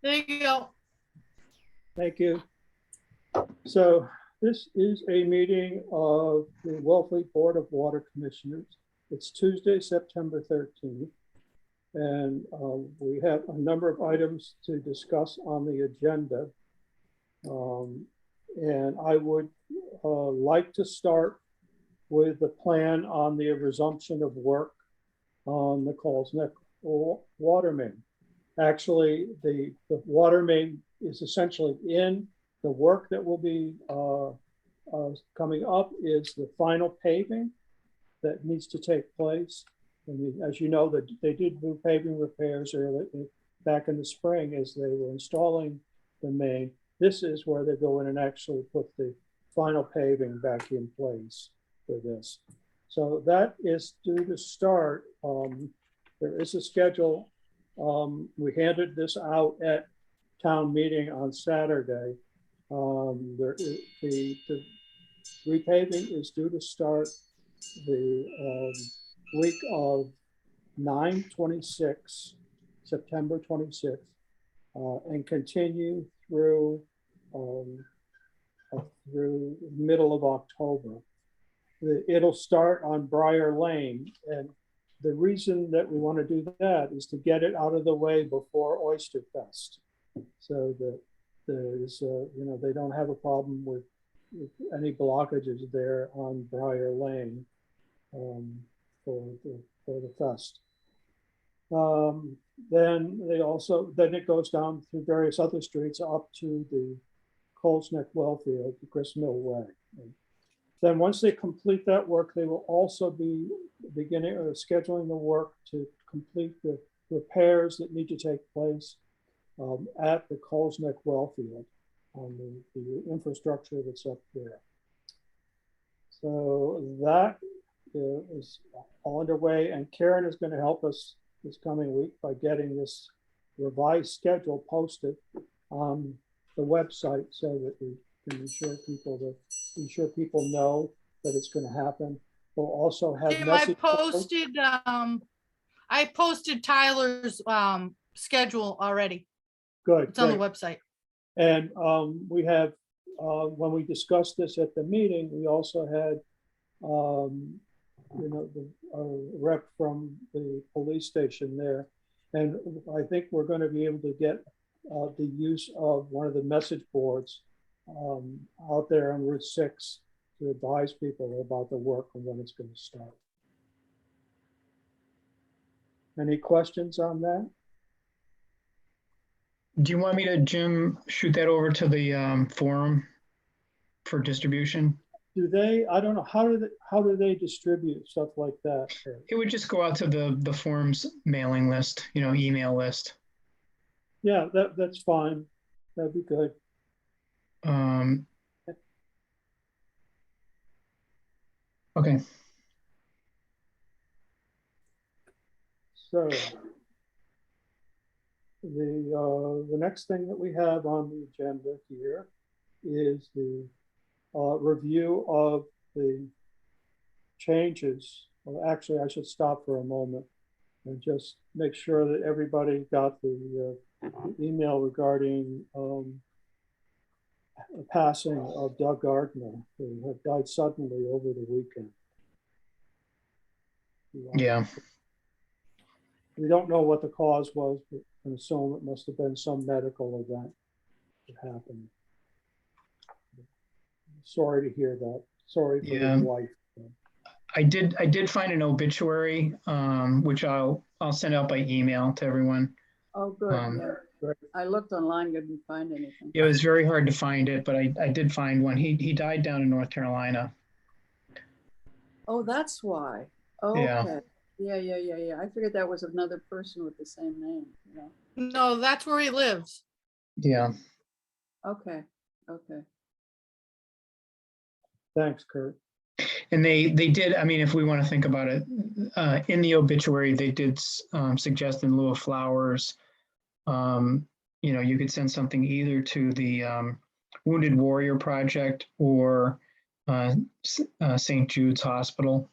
There you go. Thank you. So this is a meeting of the Wellfleet Board of Water Commissioners. It's Tuesday, September 13th. And we have a number of items to discuss on the agenda. And I would like to start with the plan on the resumption of work on the Coles Neck water main. Actually, the water main is essentially in. The work that will be coming up is the final paving that needs to take place. And as you know, that they did do paving repairs early back in the spring as they were installing the main. This is where they go in and actually put the final paving back in place for this. So that is due to start. There is a schedule. We handed this out at town meeting on Saturday. The repaving is due to start the week of 9/26, September 26th, and continue through middle of October. It'll start on Briar Lane, and the reason that we want to do that is to get it out of the way before Oyster Fest, so that there's they don't have a problem with any blockages there on Briar Lane for the fest. Then it goes down through various other streets up to the Coles Neck Wellfield, the Grist Mill Way. And then once they complete that work, they will also be beginning or scheduling the work to complete the repairs that need to take place at the Coles Neck Wellfield on the infrastructure that's up there. So that is all underway, and Karen is going to help us this coming week by getting this revised schedule posted on the website so that we can ensure people know that it's going to happen. We'll also have Jim, I posted Tyler's schedule already. Good. It's on the website. And we have, when we discussed this at the meeting, we also had, the rep from the police station there. And I think we're going to be able to get the use of one of the message boards out there on Route 6 to advise people about the work and when it's going to start. Any questions on that? Do you want me to, Jim, shoot that over to the forum for distribution? Do they? I don't know. How do they distribute stuff like that? It would just go out to the forum's mailing list, email list. Yeah, that's fine. That'd be good. Okay. So the next thing that we have on the agenda here is the review of the changes. Well, actually, I should stop for a moment and just make sure that everybody got the email regarding the passing of Doug Gardner, who had died suddenly over the weekend. Yeah. We don't know what the cause was, but I assume it must have been some medical event that happened. Sorry to hear that. Sorry for his wife. I did find an obituary, which I'll send out by email to everyone. Oh, good. Yeah. I looked online, couldn't find anything. It was very hard to find it, but I did find one. He died down in North Carolina. Oh, that's why. Oh, yeah. Okay. Yeah. I figured that was another person with the same name. Yeah. No, that's where he lives. Yeah. Okay. Thanks, Kurt. And they did, I mean, if we want to think about it, in the obituary, they did suggest in lieu of flowers, you could send something either to the Wounded Warrior Project or St. Jude's Hospital.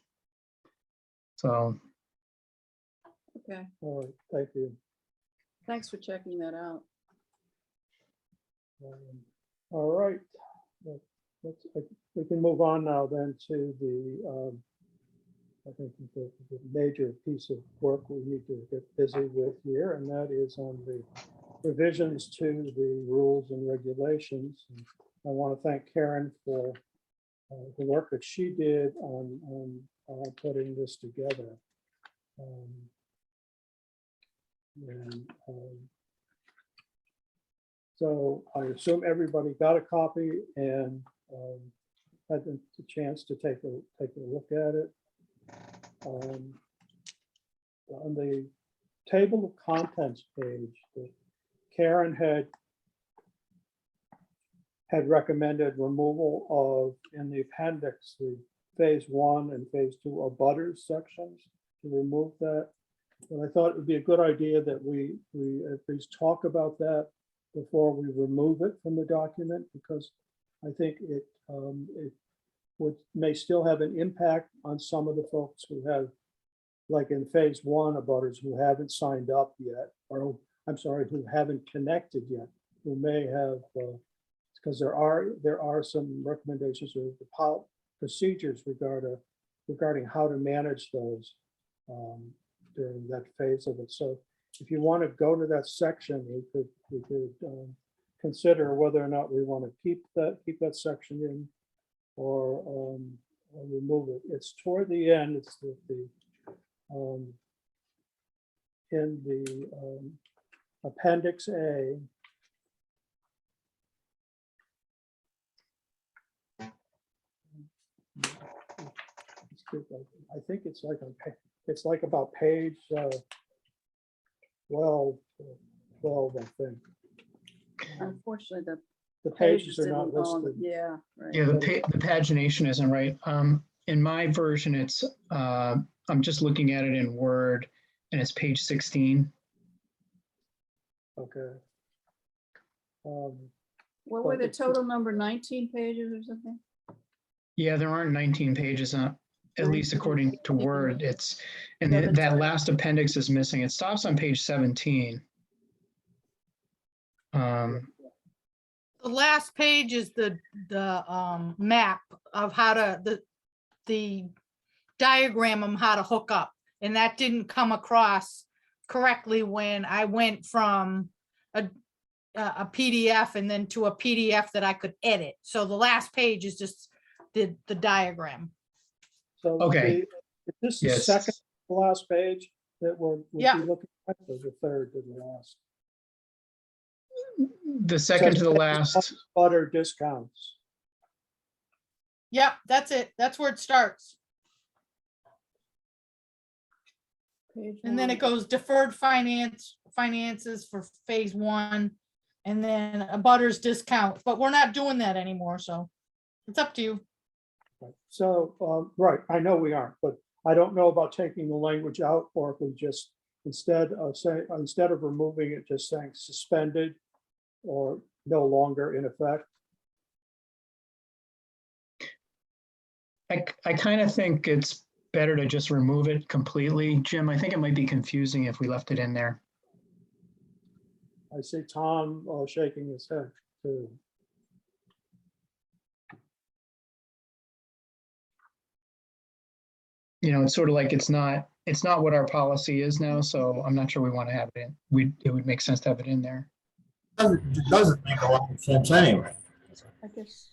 So. Okay. All right, thank you. Thanks for checking that out. All right. We can move on now then to the, I think the major piece of work we need to get busy with here, and that is on the revisions to the rules and regulations. And I want to thank Karen for the work that she did on putting this together. So I assume everybody got a copy and had the chance to take a look at it. On the table of contents page, that Karen had recommended removal of, in the appendix, the phase 1 and phase 2 abutters sections, to remove that. And I thought it would be a good idea that we at least talk about that before we remove it from the document, because I think it may still have an impact on some of the folks who have, like in phase 1 abutters who haven't signed up yet, or I'm sorry, who haven't connected yet, who may have, because there are some recommendations or the procedures regarding how to manage those during that phase of it. So if you want to go to that section, we could consider whether or not we want to keep that section in or remove it. It's toward the end. It's in the appendix A. I think it's like about page 12, I think. Unfortunately, The pages are not didn't all- listed. Yeah, right. Yeah, the pagination isn't right. In my version, it's, I'm just looking at it in Word, and it's page 16. Okay. What were the total number, 19 pages or something? Yeah, there aren't 19 pages, at least 19. according to Word. It's, and Yeah, that's that right. last appendix is missing. It stops on page 17. The last page is the map of how to, the diagram of how to hook up. And that didn't come across correctly when I went from a PDF and then to a PDF that I could edit. So the last page is just the diagram. So Okay. is this the Yes. second to last page that we'll be Yeah. looking at, or the third to the last? The second to the last, Butter discounts. Yep, that's it. That's where it starts. Page And then one. it goes deferred finances for phase 1, and then a butters discount, but we're not doing that anymore, so it's up to you. Right. So, right, I know we aren't, but I don't know about taking the language out, or if we just, instead of removing it, just saying suspended or no longer in effect. I kind of think it's better to just remove it completely. Jim, I think it might be confusing if we left it in there. I see Tom shaking his head too. You know, it's sort of like it's not what our policy is now, so I'm not sure we want to have it in. It would make sense to have it in there. It doesn't make a lot of sense anyway. I guess.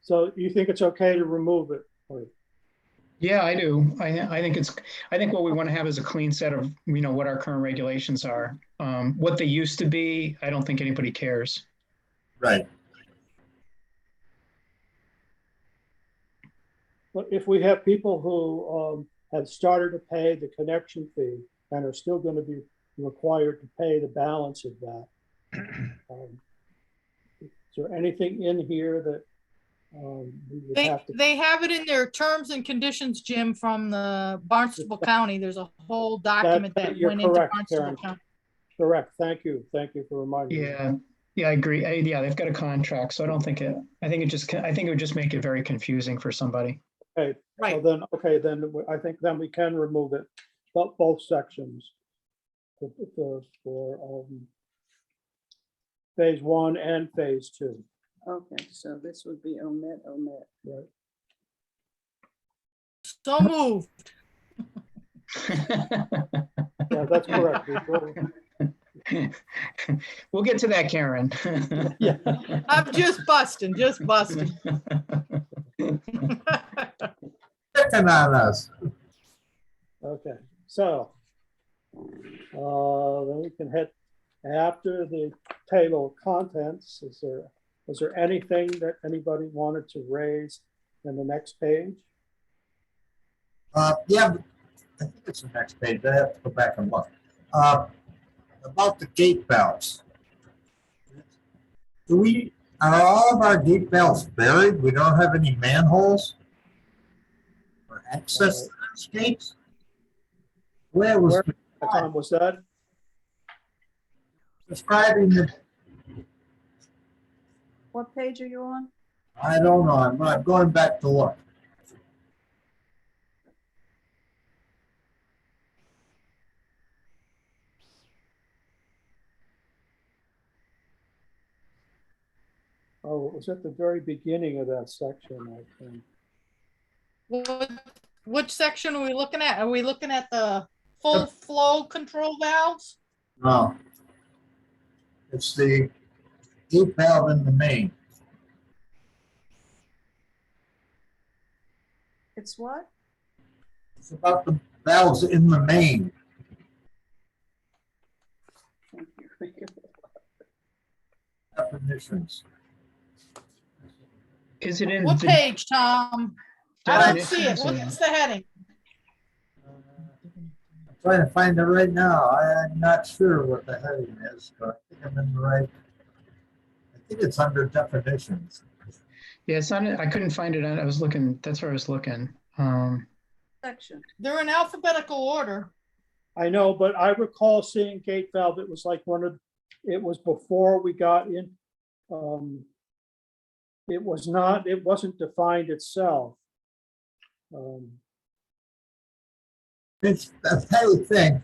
So you think it's okay to remove it? Or- Yeah, I do. I think what we want to have is a clean set of, you know, what our current regulations are. What they used to be, I don't think anybody cares. Right. But if we have people who have started to pay the connection fee and are still going to be required to pay the balance of that, is there anything in here that we would have to? They have it in their terms and conditions, Jim, from the Barnstable County. There's a whole document that you're went into correct, Barnstable Karen. County. Correct. Thank you for reminding me. Yeah, I agree. Yeah, they've got a contract, so I don't think it. I think it would just make it very confusing for somebody. Okay, so Right. then, I think then we can remove it, both sections. for phase 1 and phase 2, Okay, so this would be omit. right? So moved. Yeah, that's correct. We'll get to that, Karen. Yeah. I'm just busting, just busting. Picking on us. Okay, so then we can hit after the table of contents. Was there anything that anybody wanted to raise in the next page? Yeah, but I think it's the next page. I have to go back and look. About the gate valves. Are all of our gate valves buried? We don't have any manholes? Or access to those gates? Where was What time was that? describing the, What page are you on? I don't know, I'm going back to look. Oh, it was at the very beginning of that section, I think. Which section are we looking at? Are we looking at the full flow control valves? No. It's the gate valve in the main. It's what? It's about the valves in the main. Thank you. Definitions. Is it in What the page, Tom? I don't see it. definitions or- What's the heading? I'm trying to find it right now. I'm not sure what the heading is, but I think I'm in the right. I think it's under definitions. Yeah, it's on, I couldn't find it. I was looking, that's where I was looking. Section. They're in alphabetical order. I know, but I recall seeing gate valve. It was like it was before we got in. It wasn't defined itself. It's a petty thing,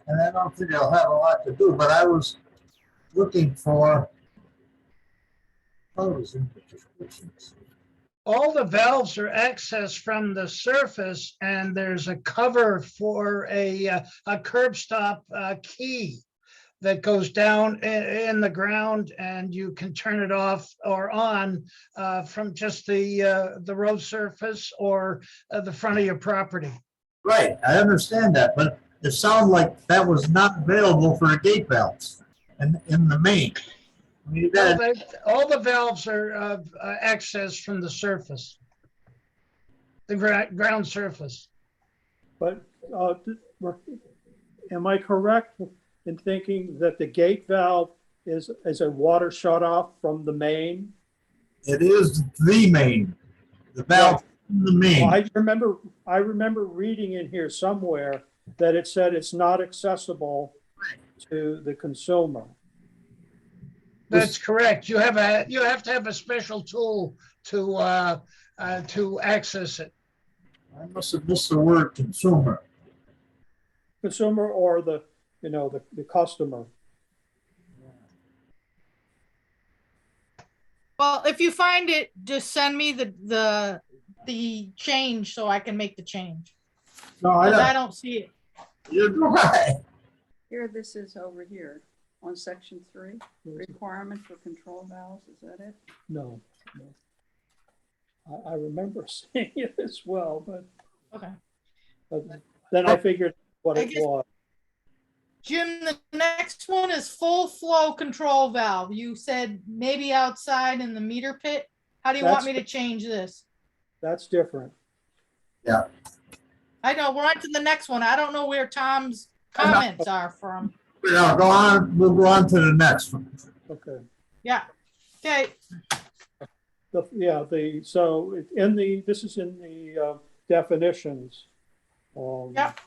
and I don't think it'll have a lot to do, but I was looking for photos in the descriptions. All the valves are accessed from the surface, and there's a cover for a curb stop key that goes down in the ground, and you can turn it off or on from just the road surface or the front of your property. Right, I understand that, but it sounded like that was not available for a gate valves in the main. I mean, you All gotta, the valves are accessed from the surface, the ground surface. But am I correct in thinking that the gate valve is a water shut off from the main? it is the main, the valve in the main. Well, I remember reading in here somewhere that it said it's not accessible to the consumer. That's correct. You have to have a special tool to access it. I must have missed the word consumer. Consumer or the customer. Well, if you find it, just send me the change so I can make the change. No, 'Cause I don't see it. you're right. Here, this is over here on section 3, requirement for control valves, is that it? No. I remember seeing it as well, but Okay. then I figured what I it guess- was. Jim, the next one is full flow control valve. You said maybe outside in the meter pit. How do you want me to change this? That's different. I know, we're on to the next one. I don't know where Tom's comments are from. Now, go on, we'll go on to the next one. Okay. Yeah, okay, So this is in the definitions. yep.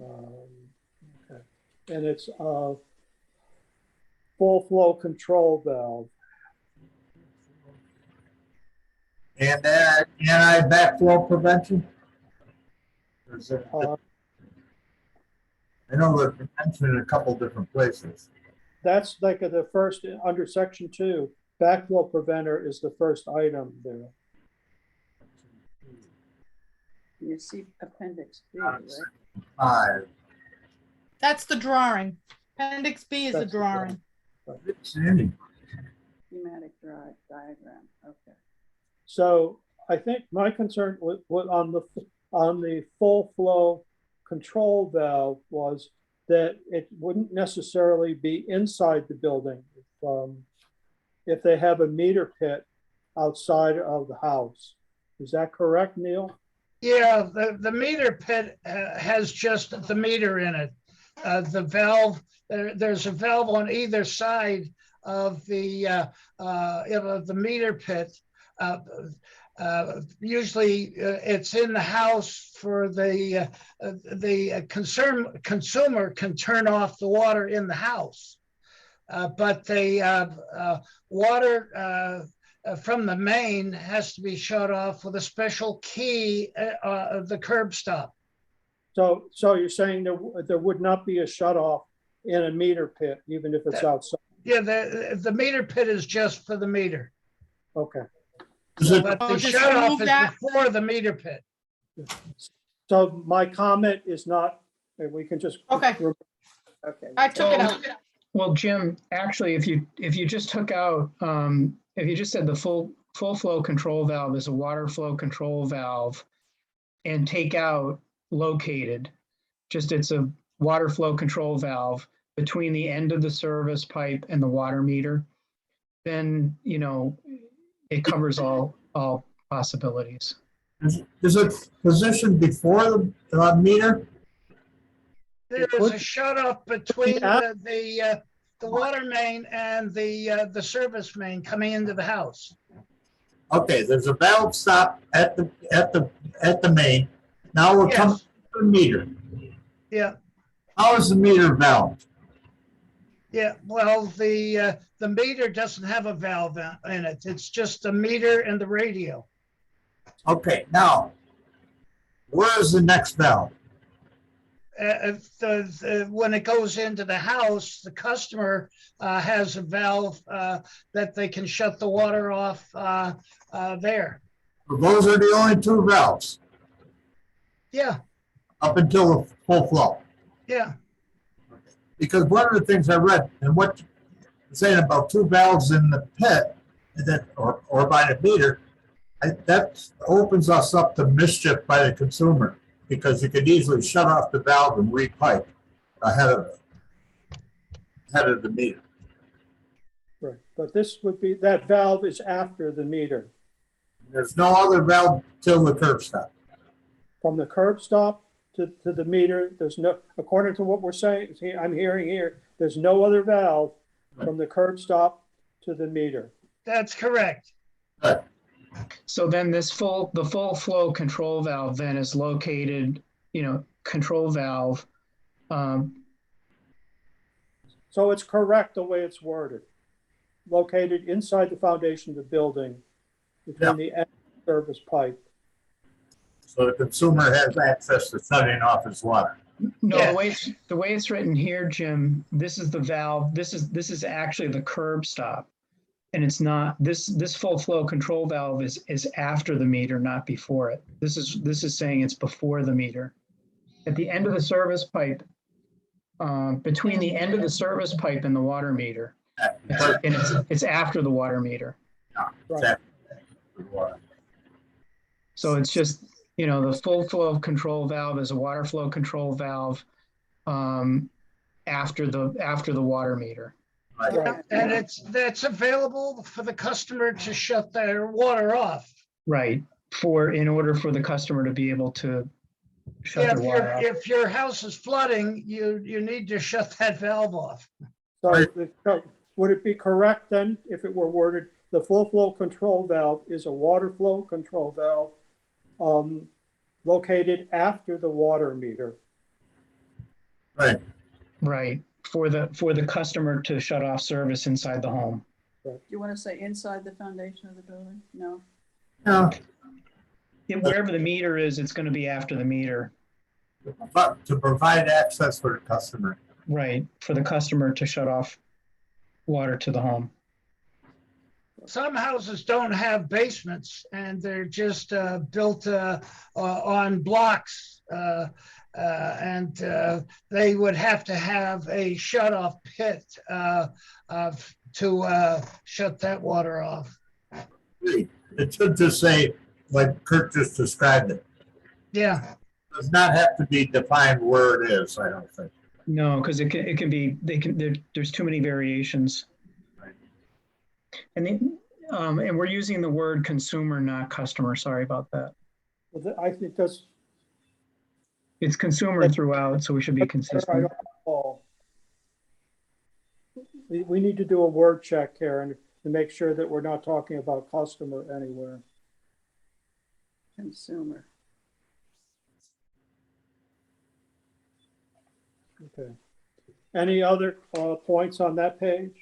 Okay. And it's full flow control valve. And anti-backflow prevention? Is it- Uh, I know they're mentioned in a couple different places. That's like the first, under section 2, backflow preventer is the first item there. You see appendix B, right? 5. That's the drawing. Appendix B is the That's the drawing. It's any. Schematic drive diagram, okay. So I think my concern with on the full flow control valve was that it wouldn't necessarily be inside the building. If they have a meter pit outside of the house. Is that correct, Neil? Yeah, the meter pit has just the meter in it. The valve, there's a valve on either side of the meter pit. Usually it's in the house for the consumer can turn off the water in the house. But the water from the main has to be shut off with a special key of the curb stop. So you're saying there would not be a shut off in a meter pit, even if it's outside? Yeah, the meter pit is just for the meter. Okay. Is it, But Oh, the just shut off remove is that. before the meter pit. So my comment is not, and we can just. Okay. Okay. I took it out. Well, Jim, actually, if you just took out, if you just said the full flow control valve is a water flow control valve and take out located, just it's a water flow control valve between the end of the service pipe and the water meter, then, it covers all possibilities. is it positioned before the meter? There's a shut off between Yeah. the water main and the service main coming into the house. Okay, there's a valve stop at the main. Now we're coming Yes, to the meter. yeah, How is the meter valved? yeah. Well, the meter doesn't have a valve in it. It's just the meter and the radio. Okay, now, where is the next valve? When it goes into the house, the customer has a valve that they can shut the water off there. Those are the only 2 valves Yeah, up until the full flow. yeah. Because one of the things I read, and what you're saying about 2 valves in the pit, or by the meter, that opens us up to mischief by the consumer, because you could easily shut off the valve and repipe ahead of the meter. Right, but this would be, that valve is after the meter. There's no other valve till the curb stop. From the curb stop to the meter, there's no, according to what we're saying, I'm hearing here, there's no other valve from the curb stop to the meter. That's correct. Good. So then the full flow control valve then is located, control valve. So it's correct the way it's worded. Located inside the foundation of the building between the end of the service pipe. So the consumer has access to shutting off his water. No, Yeah. the way it's written here, Jim, this is the valve. This is actually the curb stop. And it's not, this full flow control valve is after the meter, not before it. This is saying it's before the meter. At the end of the service pipe, between the end of the service pipe and the water meter. And it's after the water meter. Right. So it's just, the full flow control valve is a water flow control valve after the water meter. Right. And that's available for the customer to shut their water off. Right. In order for the customer to be able to shut Yeah, their water off. if your house is flooding, you need to shut that valve off. So would it be correct then, if it were worded, the full flow control valve is a water flow control valve located after the water meter? Right. Right. For the customer to shut off service inside the home. Do you want to say inside the foundation of the building? No? Yeah, Wherever the meter is, it's going to be after the meter, but to provide access for the customer. right? For the customer to shut off water to the home. Some houses don't have basements and they're just built on blocks. And they would have to have a shut-off pit to shut that water off. It should just say, like Kurt just described it. Yeah, Does not have to be defined where it is, I don't think. No, because it can be, there's too many variations. Right. And we're using the word consumer, not customer. Sorry about that. I think that's, It's consumer throughout, so we should be I consistent. don't recall. We need to do a word check, Karen, to make sure that we're not talking about customer anywhere. Consumer. Okay. Any other points on that page?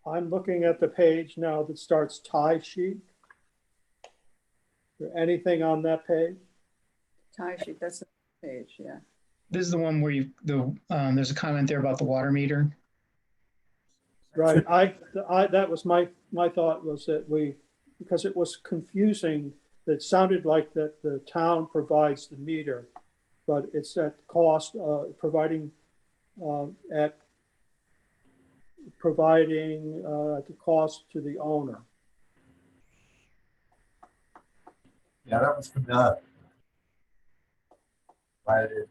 I'm looking at the page now that starts tie sheet. Is there anything on that page? Tie sheet, that's the page, yeah. This is the one where there's a comment there about the water meter. Right, that was my thought was that because it was confusing, it sounded like that the town provides the meter, but it's at cost, providing the cost to the owner. Yeah, that was from provided.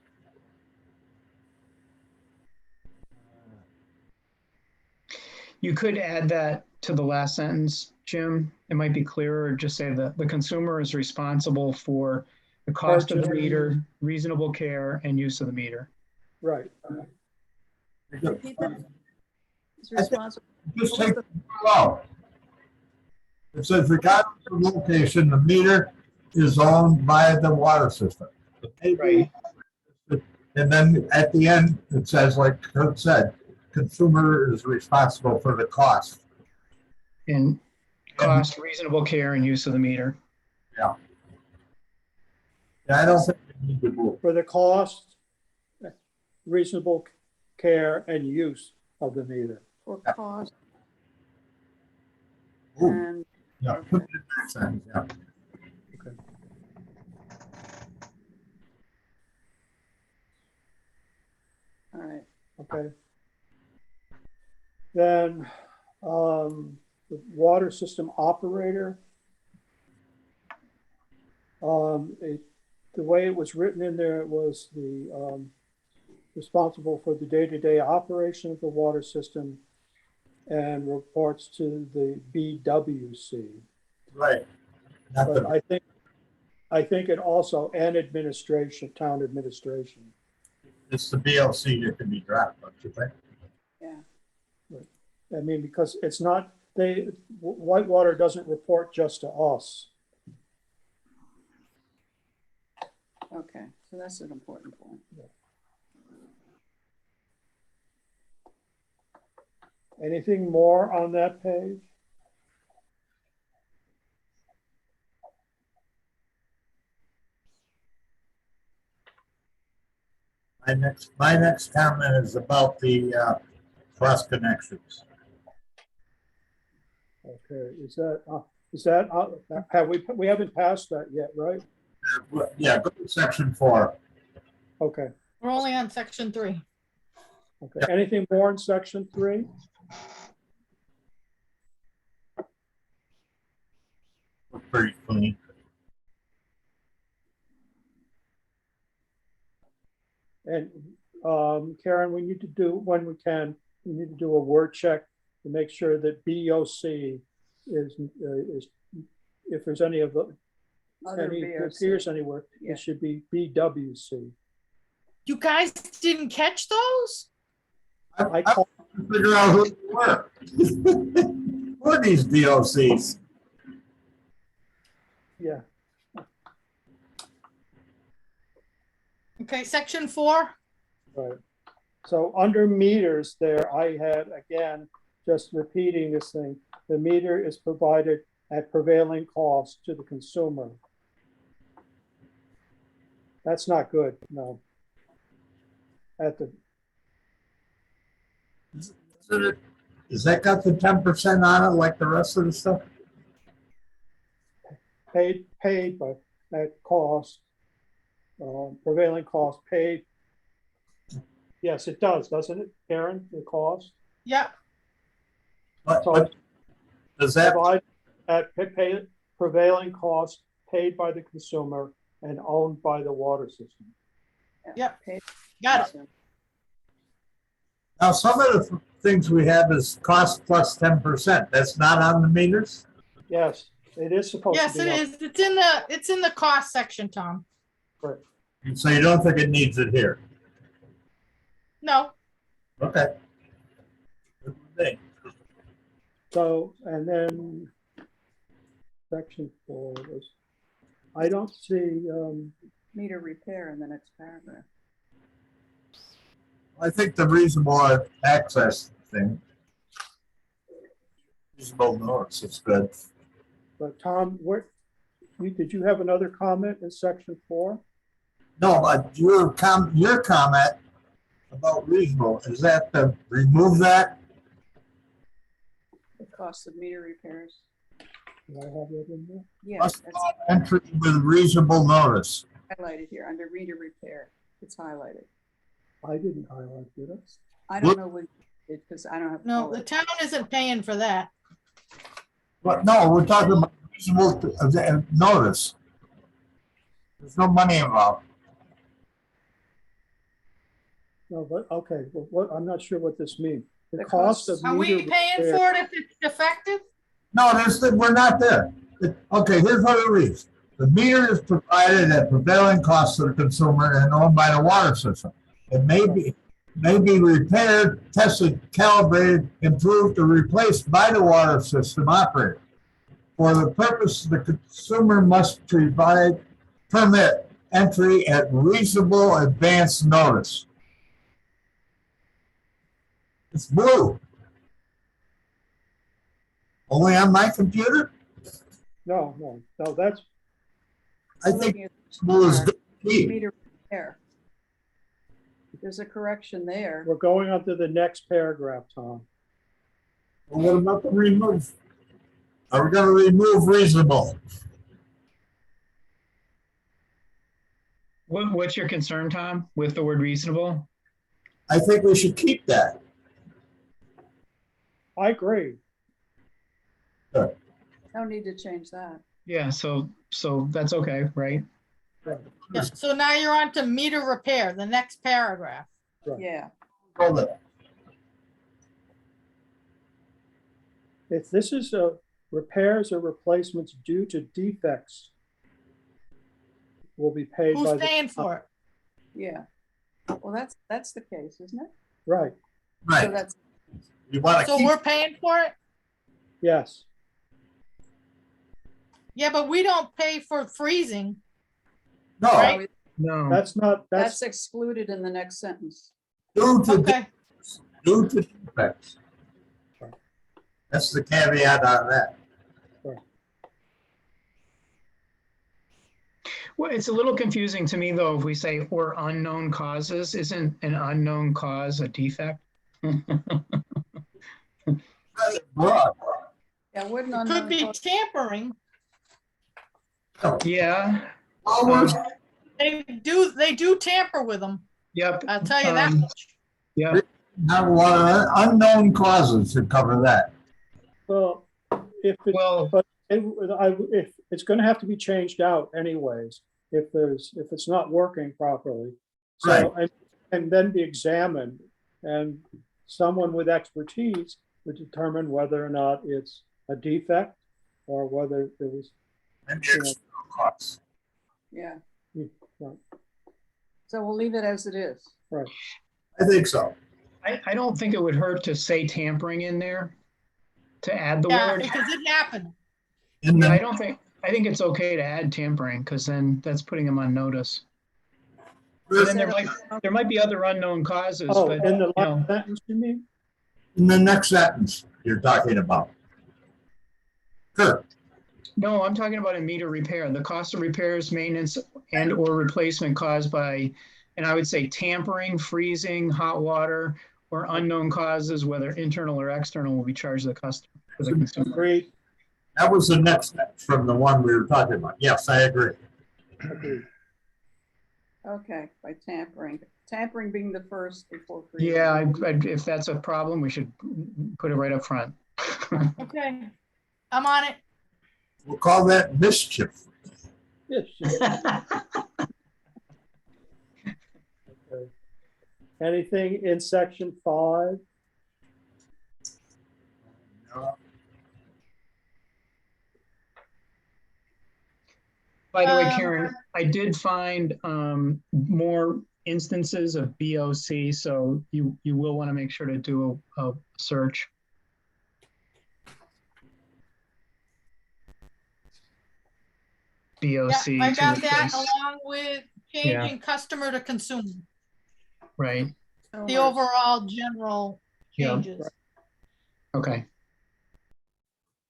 You could add that to the last sentence, Jim. It might be clearer, just say that the consumer is responsible for the cost of the meter, reasonable care, and use of the meter. Right. Repeat that. It's responsible. Just take it out. It says regardless of location, the meter is owned by the water system. Right. And then at the end, it says, like Kurt said, consumer is responsible for the cost. And cost, reasonable care, and use of the meter. Yeah, I don't think we need to move. For the cost, reasonable care and use of the meter. For cost Ooh, and, yeah, put it in that sentence, yeah. Okay. all right. Okay. Then the water system operator. The way it was written in there, it was the responsible for the day-to-day operation of the water system and reports to the BWC. Right. Not But the, I think it also, and administration, town administration. it's the BLC that can be dropped, don't you think? Yeah. I mean, because it's not, Whitewater doesn't report just to us. Okay, so that's an important point. Anything more on that page? My next comment is about the cross connections. Okay, we haven't passed that yet, right? Yeah, go to section 4. Okay, We're only on section 3. okay. Anything more in section 3? Pretty clean. And Karen, we need to do, when we can, we need to do a word check to make sure that BOC is if there's any of the, Other any BOC. appears anywhere, Yeah. it should be BWC. You guys didn't catch those? I can't figure out who they were. Who are these DOCs? Yeah, Okay, section 4. Right. So under meters there, I had, again, just repeating this thing, the meter is provided at prevailing cost to the consumer. That's not good, no. At the, Is that got the 10% on it like the rest of the stuff? paid by, at cost, prevailing cost paid. Yes, it does, doesn't it, Karen, the cost? Yep, But does that, Provide at prevailing cost paid by the consumer and owned by the water system. Yep. Paid got it. consumer. now some of the things we have is cost plus 10%. That's not on the meters? Yes, it is supposed Yes, to it be. is. It's in the cost section, Tom. So you don't think it needs it here? No, Okay. Good thing. So, and then section 4 was, I don't see, Meter repair in the next paragraph. I think the reasonable access thing. Reasonable notice, it's good. but Tom, did you have another comment in section 4? No, your comment about reasonable, is that to remove that? The cost of meter repairs. Did I have that in there? Yeah, Must that's not entry with reasonable notice. highlighted here under meter repair. It's highlighted. I didn't highlight it. I don't know what it, because I don't have. no, color. the town isn't paying for that. But no, we're talking about reasonable notice. There's no money involved. No, but, okay, well, I'm not sure what this means. The The cost of cost- Are meter we paying repair- for it if it's defective? No, we're not there. Okay, here's what it reads. The meter is provided at prevailing cost to the consumer and owned by the water system. It may be repaired, tested, calibrated, improved, or replaced by the water system operator. For the purpose, the consumer must permit entry at reasonable advance notice. It's blue. Only on my computer? No, that's, I I'm think looking at blue is good. key. meter repair. There's a correction there. we're going on to the next paragraph, Tom. Well, what about the remove? Are we gonna remove reasonable? What's your concern, Tom, with the word reasonable? I think we should keep that. I agree. No need to change that. Yeah, so that's okay, right? Yeah, so now you're on to meter repair, the next paragraph. Right. Yeah, Hold it. If this is repairs or replacements due to defects will be paid by Who's the. paying for it? yeah. Well, that's the case, isn't it? Right, So Right, that's, you wanna So keep, we're paying for it? yes, Yeah, but we don't pay for freezing. no, Right. No, that's not, that's that's, excluded in the next sentence. due to, Okay, due to defects. That's the caveat on that. well, it's a little confusing to me though, if we say or unknown causes, isn't an unknown cause a defect? Broad. Yeah, wouldn't it on could be tampering. Yeah, All we're They do tamper with them. yep. I'll tell you that um, much. Yep, Not water, unknown causes to cover that. well, if it, well, if it's gonna have to be changed out anyways, if it's not working properly. So, and then be examined, and someone with expertise would determine whether or not it's a defect or whether it was, Maybe external cause. Yeah, right. so we'll leave it as it is. I think so. I don't think it would hurt to say tampering in there, to add the Yeah, word. because it happened. In Yeah, the I think it's okay to add tampering, because then that's putting them on notice. And then there might be other unknown causes, Oh, but, in the you know, last sentence, you mean? In the next sentence you're talking about. Sure. no, I'm talking about in meter repair, the cost of repairs, maintenance, and or replacement caused by, and I would say tampering, freezing, hot water, or unknown causes, whether internal or external, will be charged to the customer, to the consumer. Agreed, That was the next sentence from the one we were talking about. Yes, I agree. agreed. Okay, by tampering. Tampering being the first before freezing. Yeah, if that's a problem, we should put it right up front. Okay, I'm on it. We'll call that mischief. Yes, yes. Okay. Anything in section 5? By the way, Um, Karen, I did find more instances of BOC, so you will want to make sure to do a search. Yeah, BOC I to got that replace, along with changing customer to consumer, right? So the we're- overall general Yeah. changes. Okay.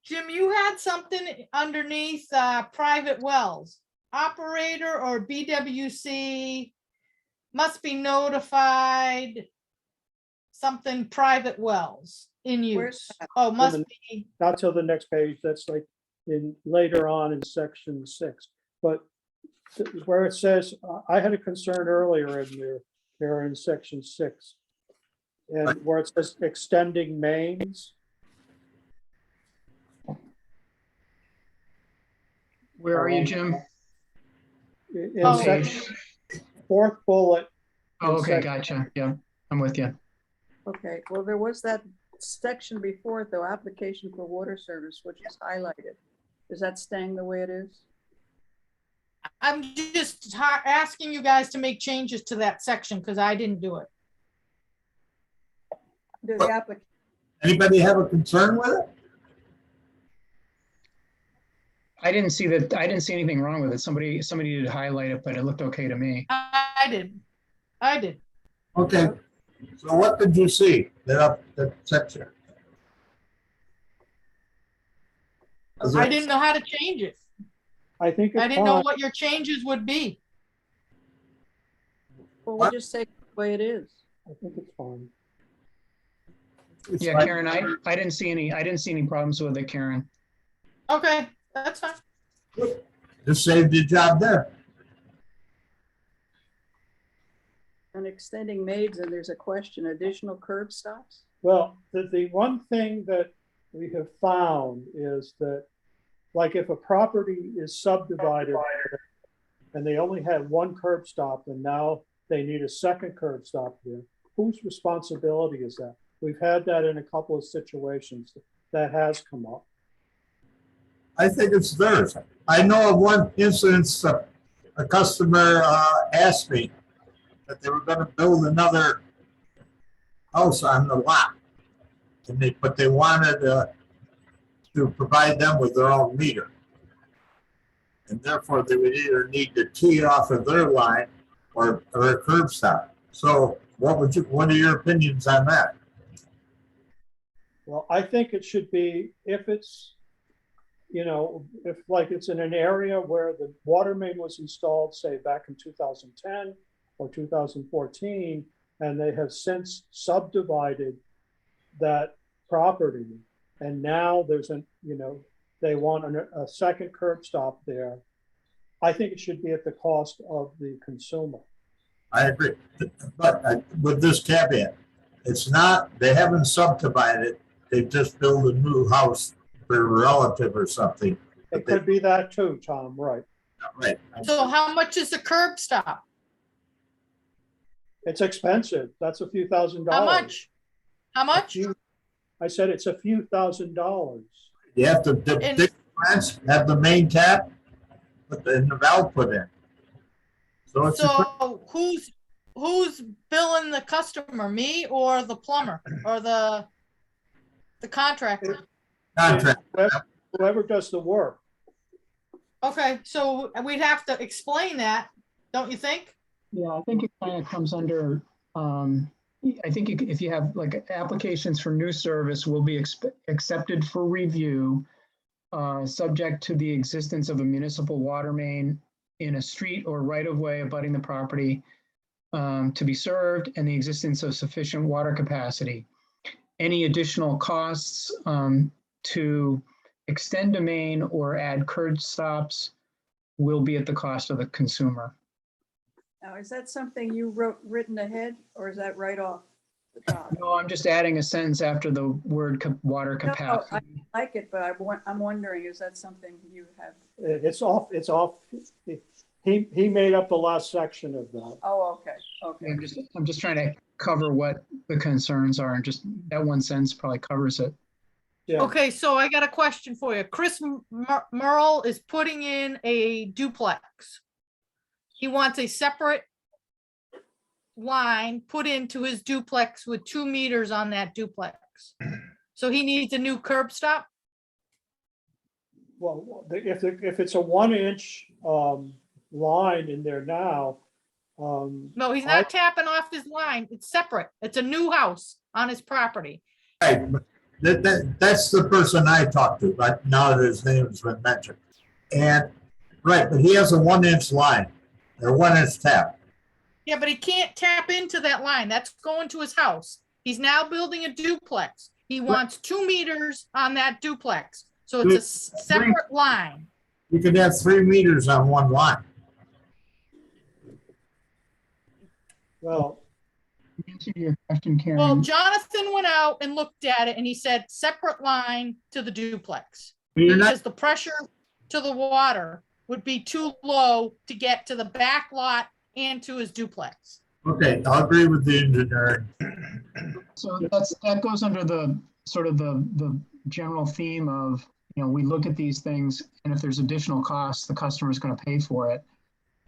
Jim, you had something underneath private wells. Operator or BWC must be notified something private wells in Where's use. that? Oh, must the- be, Not till the next page, that's like in, later on in section 6. But where it says, I had a concern earlier in there in section 6. And where it says extending mains, Where are you, Jim? in Oh. section, 4th bullet. Oh, okay, section- gotcha. Yeah, I'm with you. Okay, well, there was that section before it, though, application for water service, which is highlighted. Is that staying the way it is? I'm just asking you guys to make changes to that section because I didn't do it. Do the application, Anybody have a concern with it? I didn't see that. I didn't see anything wrong with it. Somebody did highlight it, but it looked okay to me. I did. I did. Okay. So what did you see that section? I didn't know how to change it. I think I it's didn't know fine. what your changes would be. well, we'll just say it the way it is. I think it's fine. It's Yeah, fine. Karen, I didn't see any problems with it, Karen. Okay, that's fine. Just saved your job there. And extending maids, and there's a question, additional curb stops? Well, the one thing that we have found is that, like, if a property is subdivided and they only had one curb stop and now they need a second curb stop here, whose responsibility is that? We've had that in a couple of situations that has come up. I think it's theirs. I know of one instance, a customer asked me that they were going to build another house on the lot. But they wanted to provide them with their own meter. And therefore they would either need to tee off of their line or a curb stop. So what are your opinions on that? Well, I think it should be, if it's, you know, if like it's in an area where the water main was installed, say back in 2010 or 2014, and they have since subdivided that property, and now there's they want a second curb stop there, I think it should be at the cost of the consumer. I agree. But with this caveat, it's not, they haven't subdivided, they just built a new house for a relative or something. It could be that too, Tom, right? Right. So how much is the curb stop? It's expensive. That's a few $1,000s. How much? How much? I said it's a few $1,000s. You have to And- dig fence, have the main tap, and the valve put in. So it's So who's billing the customer, me or the plumber or the contractor? a contract. Whoever does the work. Okay, so we'd have to explain that, don't you think? Yeah, I think it kind of comes under, I think if you have like applications for new service will be accepted for review, subject to the existence of a municipal water main in a street or right of way abutting the property to be served and the existence of sufficient water capacity. Any additional costs to extend a main or add curb stops will be at the cost of the consumer. Now, is that something you written ahead, or is that right off the top? No, I'm just adding a sentence after the word water No, capacity. I like it, but I'm wondering, is that something you have? It's off, he made up the last section of that. Oh, okay, okay. I'm just trying to cover what the concerns are, and just that one sentence probably covers it. Yeah, Okay, so I got a question for you. Chris Merle is putting in a duplex. He wants a separate line put into his duplex with 2 meters on that duplex. So he needs a new curb stop? well, if it's a 1-inch line in there now, No, he's not tapping off his line. It's separate. It's a new house on his property. Right, but that's the person I talked to, but now that his name's been mentioned. And, right, but he has a 1-inch line, or 1-inch tap. Yeah, but he can't tap into that line. That's going to his house. He's now building a duplex. He wants 2 meters on that duplex. So it's a separate line. You could have 3 meters on one line. well, Answer your question, Well, Karen. Jonathan went out and looked at it and he said separate line to the duplex. You're not, Because the pressure to the water would be too low to get to the back lot and to his duplex. okay, I'll agree with the engineer. So that goes under the sort of the general theme of, we look at these things, and if there's additional costs, the customer is going to pay for it.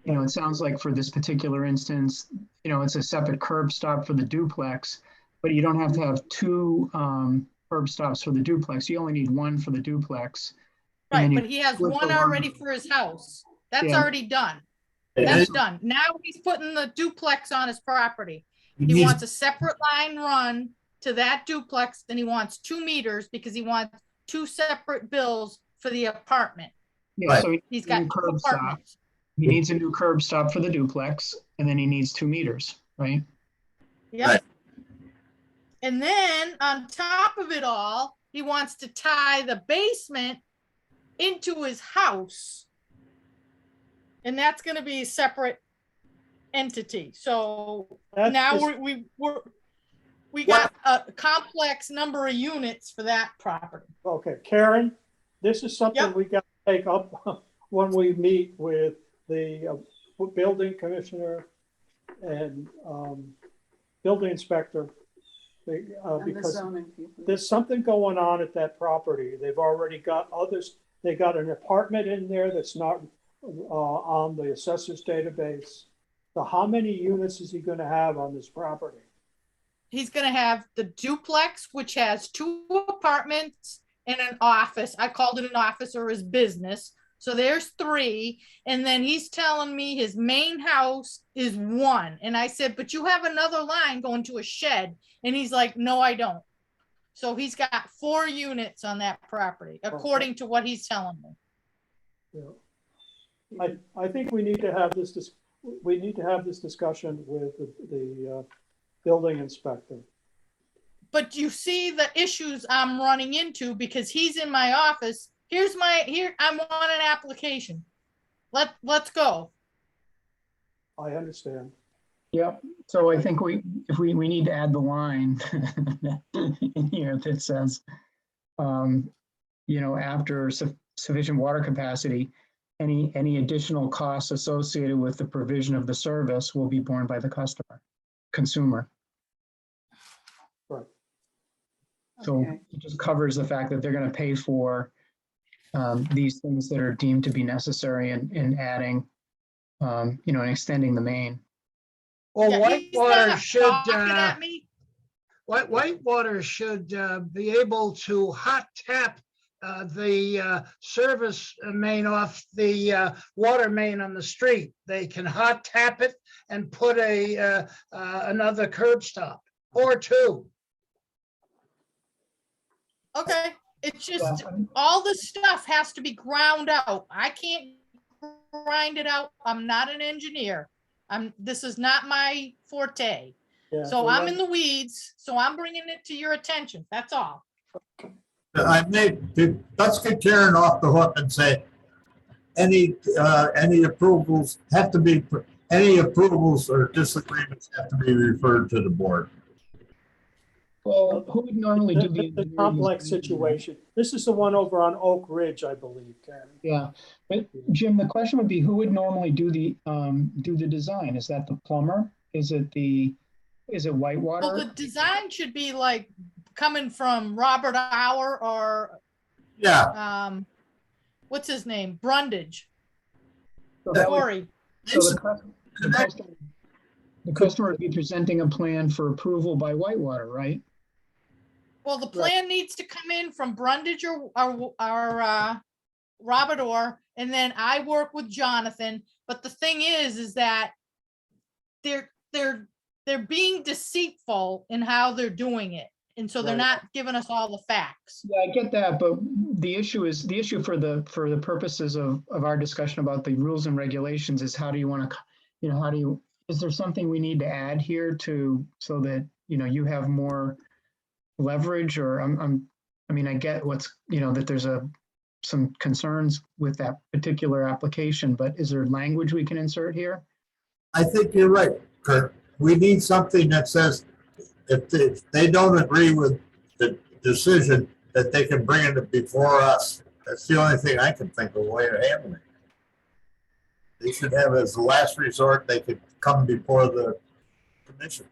It sounds like for this particular instance, it's a separate curb stop for the duplex, but you don't have to have 2 curb stops for the duplex. You only need 1 for the duplex. And Right, then but he has split the one already for his house. That's Yeah. already done. And That's done. Now he's putting the duplex on his property. He wants a separate line run to that duplex, then he wants 2 meters because he wants 2 separate bills for the apartment. Yeah, so He's got 2 curb stop. apartments. He needs a new curb stop for the duplex, and then he needs 2 meters, right? Yep. Right. And then on top of it all, he wants to tie the basement into his house. And that's going to be a separate entity. So that's now just- we got a complex number of units for that property. okay, Karen, this is something Yep. we got to take up when we meet with the building commissioner and building inspector. And the Because zoning people. there's something going on at that property. They've already got others. They got an apartment in there that's not on the assessor's database. So how many units is he going to have on this property? He's going to have the duplex, which has 2 apartments and an office. I called it an office or his business. So there's 3. And then he's telling me his main house is 1. And I said, but you have another line going to a shed. And he's like, no, I don't. So he's got 4 units on that property, according to what he's telling me. Yeah. I think we need to have this discussion with the building inspector. But you see the issues I'm running into because he's in my office. Here I'm on an application. Let's go. I understand. Yep. So I think we need to add the line in here that says, after sufficient water capacity, any additional costs associated with the provision of the service will be borne by the consumer. Right. So Okay. it just covers the fact that they're going to pay for these things that are deemed to be necessary in adding, and extending the main. Well, Yeah, he's Whitewater not should, talking at me. Whitewater should be able to hot tap the service main off the water main on the street. They can hot tap it and put another curb stop or two. Okay, it's just, Yeah. all the stuff has to be ground out. I can't grind it out. I'm not an engineer. This is not my forte. Yeah, So the I'm one- in the weeds, so I'm bringing it to your attention. That's all. Let's get Karen off the hook and say, any approvals have to be, any approvals or disagreements have to be referred to the board. Well, who would normally do the? It's a complex situation. This is the one over on Oak Ridge, I believe, Karen. Yeah, but Jim, the question would be, who would normally do the design? Is that the plumber? Is it Well, the Whitewater? design should be like coming from Robert Hour or, Yeah, what's his name? Brundage, So that would- Corey. so the customer would be presenting a plan for approval by Whitewater, right? Well, the plan needs to come in from Brundage or Robert Orr, and then I work with Jonathan. But the thing is that they're being deceitful in how they're doing it. And so they're Right. not giving us all the facts. Yeah, I get that, but the issue for the purposes of our discussion about the rules and regulations is how do you want to, is there something we need to add here so that, you have more leverage, or I get that there's some concerns with that particular application, but is there language we can insert here? I think you're right, Kurt. We need something that says if they don't agree with the decision, that they can bring it before us. That's the only thing I can think of a way of handling it. They should have as the last resort, they could come before the commission.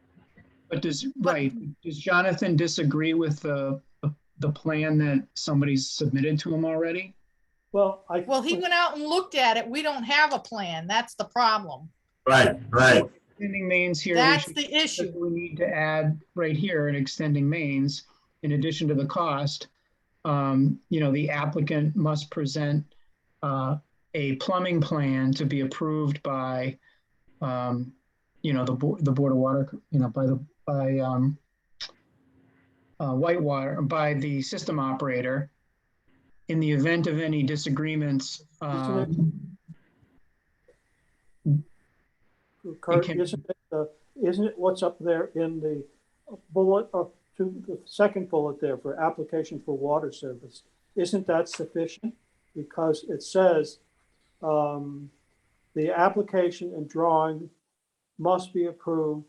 But does Jonathan disagree with the plan that somebody's submitted to him already? Well, Well, he went out and looked at it. We don't have a plan. That's the problem. Right. Extending mains here. That's the issue. We need to add right here in extending mains, in addition to the cost, the applicant must present a plumbing plan to be approved by, the Board of Water, by Whitewater, by the system operator. In the event of any disagreements, Kurt, can- isn't it what's up there in the bullet the second bullet there for application for water service? Isn't that sufficient? Because it says the application and drawing must be approved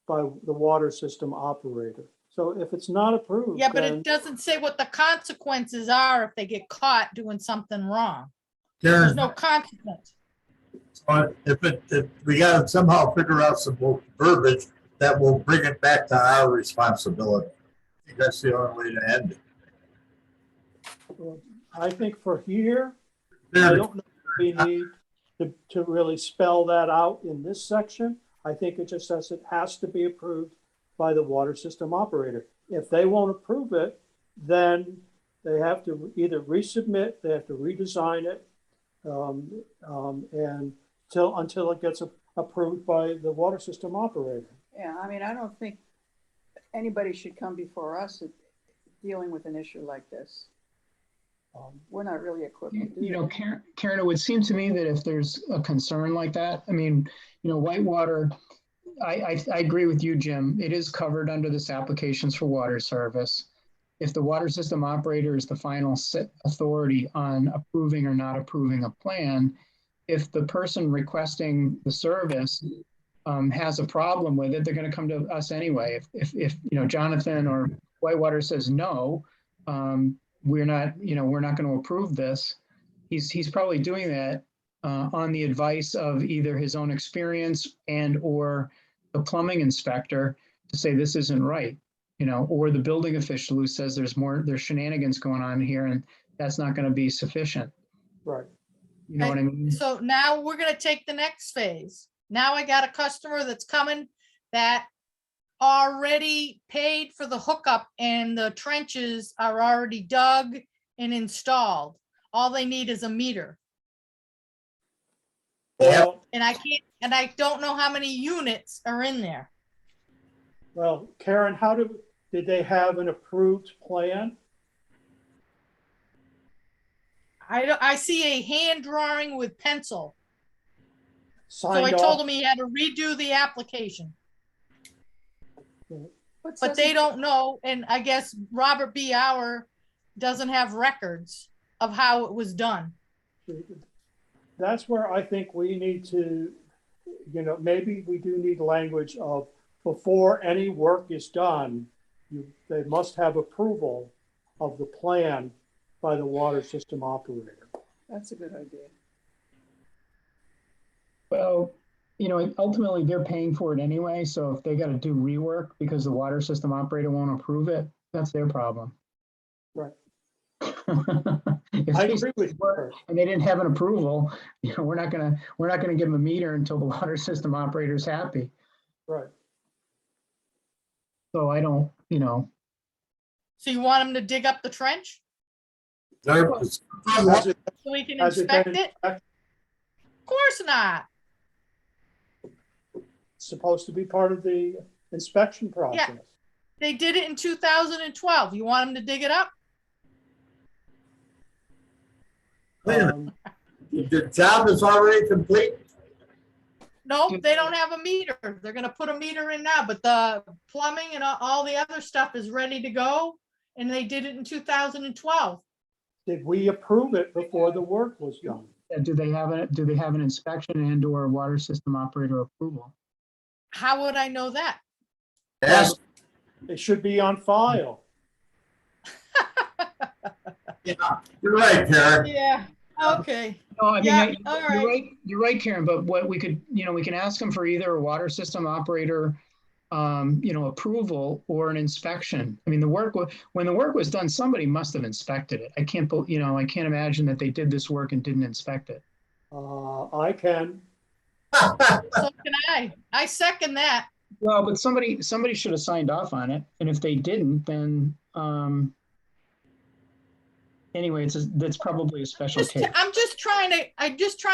by the water system operator. So if it's not approved, Yeah, but then it doesn't say what the consequences are if they get caught doing something wrong. There's Karen, no consequence. if we gotta somehow figure out some verbiage that will bring it back to our responsibility. I think that's the only way to end it. I think for here, I don't know if we need to really spell that out in this section. I think it just says it has to be approved by the water system operator. If they won't approve it, then they have to either resubmit, they have to redesign it, and until it gets approved by the water system operator. Yeah, I mean, I don't think anybody should come before us dealing with an issue like this. We're not really equipped to do that. Karen, it would seem to me that if there's a concern like that, Whitewater, I agree with you, Jim. It is covered under this applications for water service. If the water system operator is the final authority on approving or not approving a plan, if the person requesting the service has a problem with it, they're going to come to us anyway. If Jonathan or Whitewater says no, we're not going to approve this. He's probably doing that on the advice of either his own experience and or the plumbing inspector to say this isn't right, or the building official who says there's shenanigans going on here and that's not going to be sufficient. Right. You know what I mean? So now we're gonna take the next phase. Now I got a customer that's coming that already paid for the hookup and the trenches are already dug and installed. All they need is a meter. Well, And I don't know how many units are in there. well, Karen, did they have an approved plan? I see a hand drawing with pencil. So I Signed told off? him he had to redo the application, What but says they it- don't know. And I guess Robert B. Hour doesn't have records of how it was done. That's where I think we need to, maybe we do need language of before any work is done, they must have approval of the plan by the water system operator. That's a good idea. Well, ultimately they're paying for it anyway. So if they got to do rework because the water system operator won't approve it, that's their problem. Right. If I they agree with work you. and they didn't have an approval, we're not gonna give them a meter until the water system operator's happy. Right. So I don't, So you want him to dig up the trench Has it, so we can has it been inspect it? inspected? Of course not. It's supposed to be part of the inspection process. They did it in 2012. You want him to dig it up? Wait a minute. The job is already complete? No, they don't have a meter. They're gonna put a meter in now, but the plumbing and all the other stuff is ready to go. And they did it in 2012. Did we approve it before the work was done? do they have an inspection and or water system operator approval? How would I know that? Yes. It should be on file. Yeah, you're right, Karen. Yeah, okay. No, I mean, Yeah, all you're right. right. You're right, Karen. But what we could, we can ask them for either a water system operator, approval or an inspection. I mean, when the work was done, somebody must have inspected it. I can't imagine that they did this work and didn't inspect it. I can. So can I. I second that. Well, but somebody should have signed off on it, and if they didn't, then anyway, that's probably a special case. I'm just trying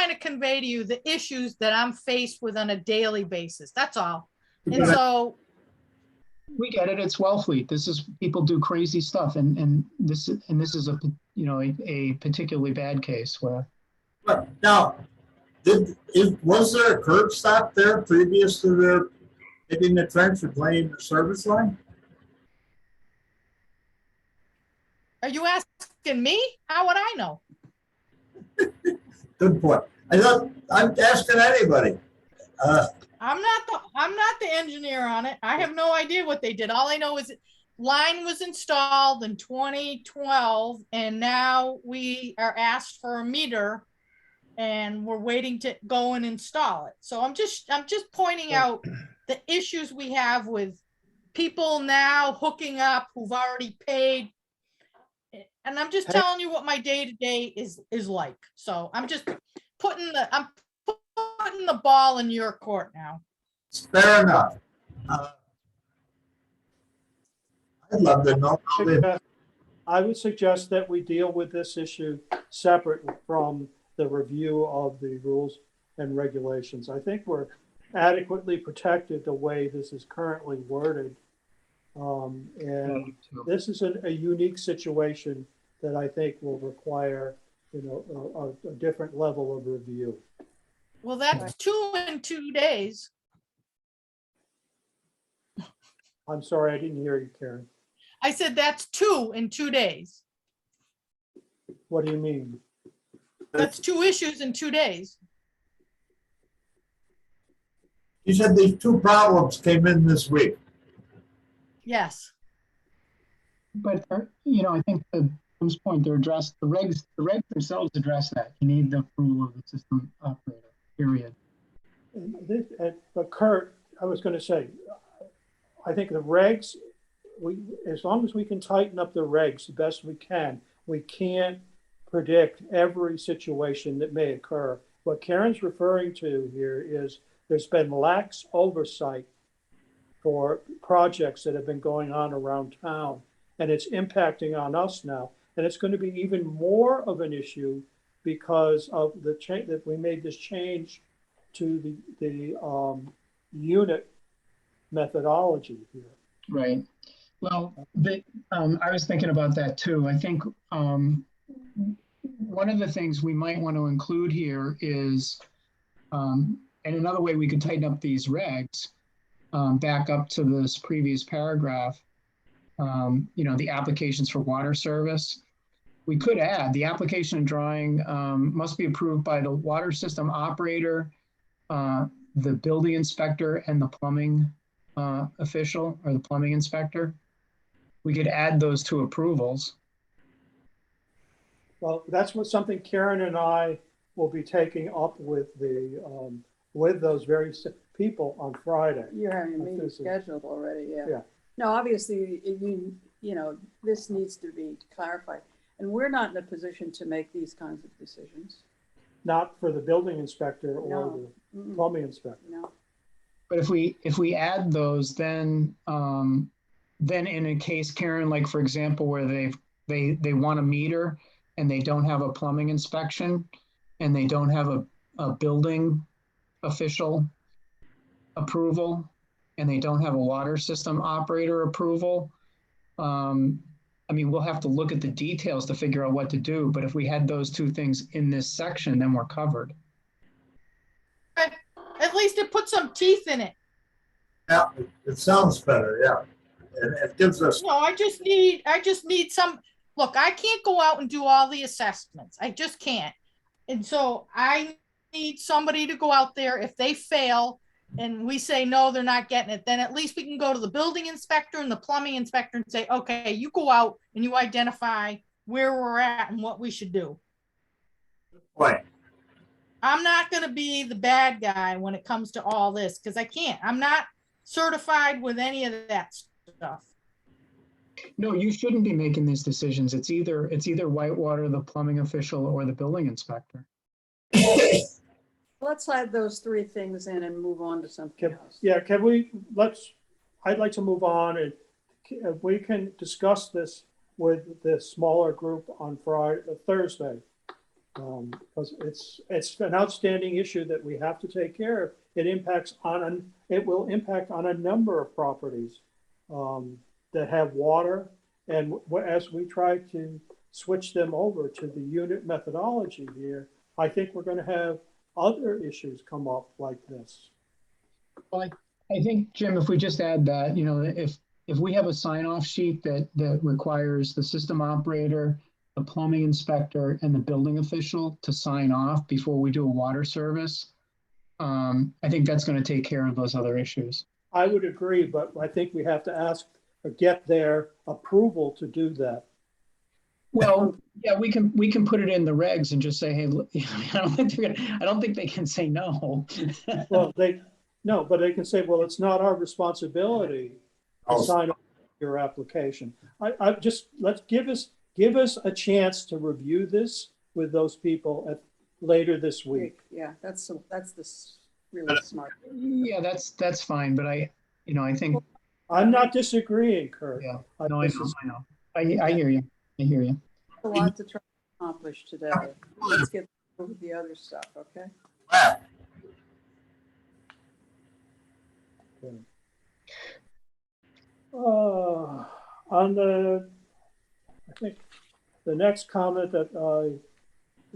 to convey to you the issues that I'm faced with on a daily basis. That's all. And so, We get it. It's Wellfleet. This is people do crazy stuff, and this is a particularly bad case where. But now, was there a curb stop there previous to their digging the trench and laying the service line? are you asking me? How would I know? Good point. I'm asking anybody. I'm not the engineer on it. I have no idea what they did. All I know is line was installed in 2012 and now we are asked for a meter and we're waiting to go and install it. So I'm just pointing out the issues we have with people now hooking up who've already paid. And I'm just telling you what my day-to-day is like. So I'm just putting the ball in your court now. Fair enough. I'd love to know. how they- I would suggest that we deal with this issue separate from the review of the rules and regulations. I think we're adequately protected the way this is currently worded. And this is a unique situation that I think will require, a different level of review. Well, that's 2 in 2 days. I'm sorry, I didn't hear you, Karen. I said that's 2 in 2 days. What do you mean? That's 2 issues in 2 days. You said these two problems came in this week. Yes. But I think the Tom's point, they're addressed. The regs themselves address that. You need the approval of the system operator. Period. But Kurt, I was going to say, I think the regs, as long as we can tighten up the regs the best we can, we can't predict every situation that may occur. What Karen's referring to here is there's been lax oversight for projects that have been going on around town, and it's impacting on us now. And it's going to be even more of an issue because of the change that we made this change to the unit methodology here. Right. Well, I was thinking about that too. I think one of the things we might want to include here is, and another way we could tighten up these regs, back up to this previous paragraph, the applications for water service. We could add the application and drawing must be approved by the water system operator, the building inspector, and the plumbing official or the plumbing inspector. We could add those two approvals. Well, that's something Karen and I will be taking up with with those very people on Friday. You're having a I meeting think so. scheduled already, yeah. Yeah. No, obviously, this needs to be clarified. And we're not in a position to make these kinds of decisions. Not for the building inspector or No. the Mm-mm. plumbing inspector. No, But if we add those, then in a case, Karen, like for example, where they want a meter and they don't have a plumbing inspection and they don't have a building official approval and they don't have a water system operator approval, we'll have to look at the details to figure out what to do. But if we had those two things in this section, then we're covered. At least it puts some teeth in it. Yeah, it sounds better, yeah. And it gives us, No, I just need some, look, I can't go out and do all the assessments. I just can't. And so I need somebody to go out there. If they fail and we say, no, they're not getting it, then at least we can go to the building inspector and the plumbing inspector and say, okay, you go out and you identify where we're at and what we should do. point. I'm not going to be the bad guy when it comes to all this because I can't. I'm not certified with any of that stuff. No, you shouldn't be making these decisions. It's either Whitewater, the plumbing official, or the building inspector. let's add those three things in and move on to something else. Yeah, I'd like to move on and we can discuss this with the smaller group on Thursday. Because it's an outstanding issue that we have to take care of. It will impact on a number of properties that have water. And as we try to switch them over to the unit methodology here, I think we're going to have other issues come up like this. Well, I think, Jim, if we just add that, if we have a sign-off sheet that requires the system operator, the plumbing inspector, and the building official to sign off before we do a water service, I think that's going to take care of those other issues. I would agree, but I think we have to ask or get their approval to do that. Well, yeah, we can put it in the regs and just say, hey, look, I don't think they can say no. Well, but they can say, well, it's not our responsibility to sign up your application. Let's give us a chance to review this with those people later this week. Yeah, that's really smart. Yeah, that's fine. But I think I'm not disagreeing, Kurt. Yeah, no, I know. I hear you. I hear you. A lot to try to accomplish today. Let's get through the other stuff, okay? Wow. I think the next comment that I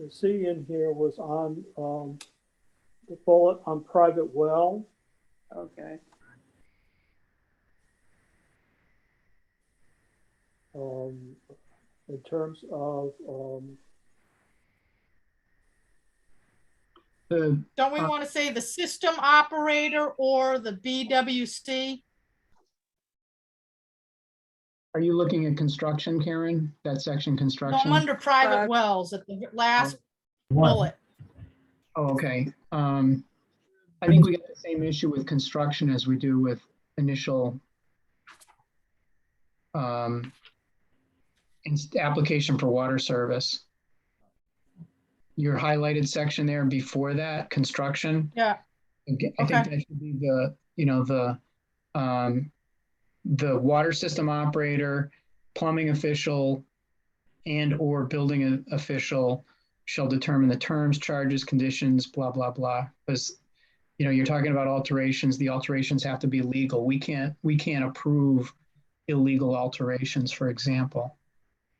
see in here was on the bullet on private well. Okay. In terms of Don't we want to say the system operator or the BWC? Are you looking at construction, Karen? That section, No, construction? I'm under private wells at the last bullet. Oh, okay. I think we got the same issue with construction as we do with initial application for water service. Your highlighted section there before that, construction. Yeah. I think that should be the water system operator, plumbing official, and or building official shall determine the terms, charges, conditions, blah, blah, blah. Because, you know, you're talking about alterations. The alterations have to be legal. We can't approve illegal alterations, for example.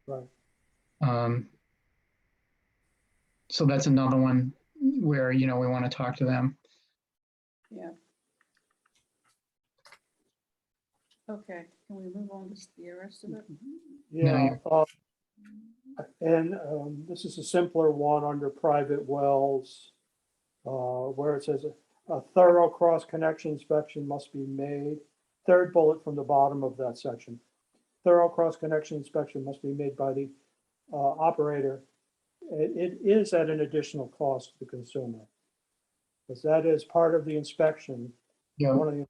Right. So that's another one where, you know, we want to talk to them. Yeah. Okay, can we move on to the rest of it? Yeah, and this is a simpler one under private wells, where it says a thorough cross-connection inspection must be made. Third bullet from the bottom of that section. Thorough cross-connection inspection must be made by the operator. It is at an additional cost to the consumer. Because that is part of the inspection. Yeah. One of the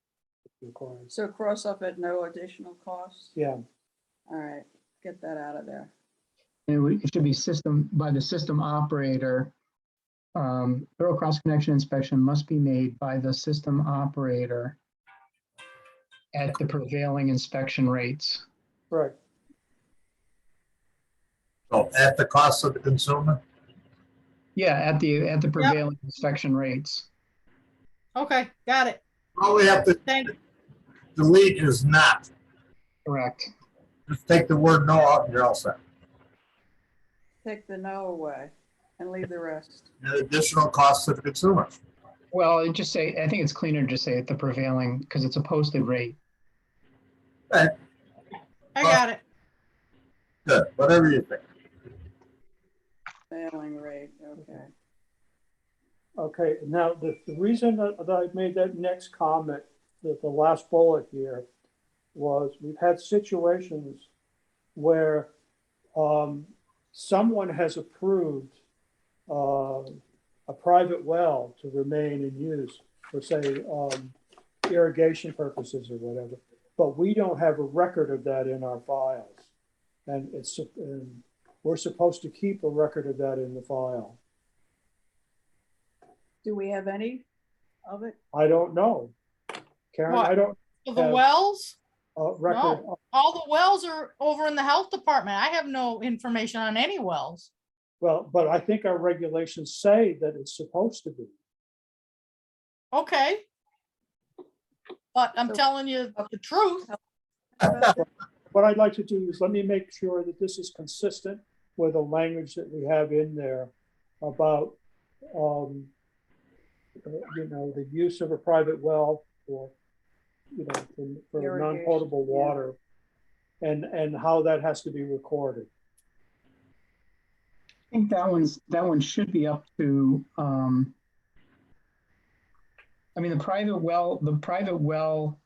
requirements. So cross off at no additional cost? Yeah, All right, get that out of there. It should be by the system operator. Thorough cross-connection inspection must be made by the system operator at the prevailing inspection rates. right. So at the cost of the consumer? Yeah, at the prevailing inspection rates. Okay, got it. All we have to Thank, delete is not. Correct. Just take the word no out and you're all set. Take the no away and leave the rest. An additional cost to the consumer. Well, I think it's cleaner to just say at the prevailing, because it's a posted rate. Okay, I got it. good, whatever you think. Failing rate, okay. Okay, now the reason that I made that next comment, that the last bullet here, was we've had situations where someone has approved a private well to remain in use for, say, irrigation purposes or whatever, but we don't have a record of that in our files. And we're supposed to keep a record of that in the file. Do we have any of it? I don't know. Karen, What? I don't For the have wells, record. no, all the wells are over in the health department. I have no information on any wells. Well, but I think our regulations say that it's supposed to be. Okay. But I'm So- telling you the truth. What I'd like to do is let me make sure that this is consistent with the language that we have in there about, you know, the use of a private well for, you know, for Irrigation, non-potable yeah. water, and how that has to be recorded. I think that one should be up to, I mean, the private well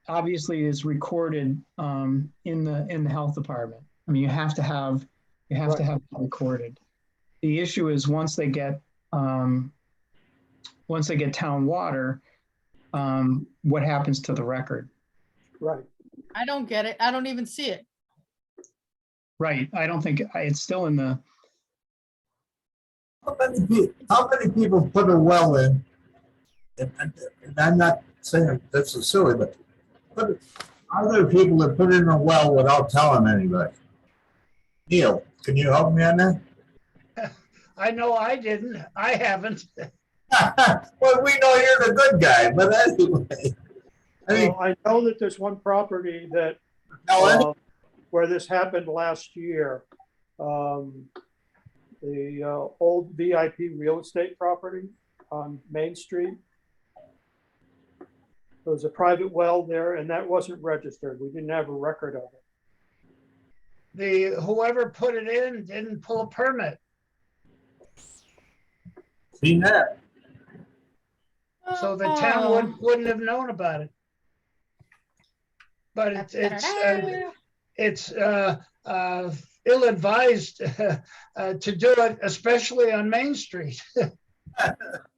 obviously is recorded in the health department. I mean, you have to have it recorded. The issue is once they get town water, what happens to the record? Right. I don't get it. I don't even see it. Right. I don't think it's still in the. How many people put a well in? And I'm not saying this is silly, but are there people that put in a well without telling anybody? Neil, can you help me on that? I know I didn't. I haven't. Well, we know you're the good guy, but anyway. I mean, I know that there's one property that, where this happened last year. The old VIP real estate property on Main Street. There was a private well there and that wasn't registered. We didn't have a record of it. Whoever put it in didn't pull a permit. seen that. So the town wouldn't have known about it. But it's ill-advised to do it, especially on Main Street.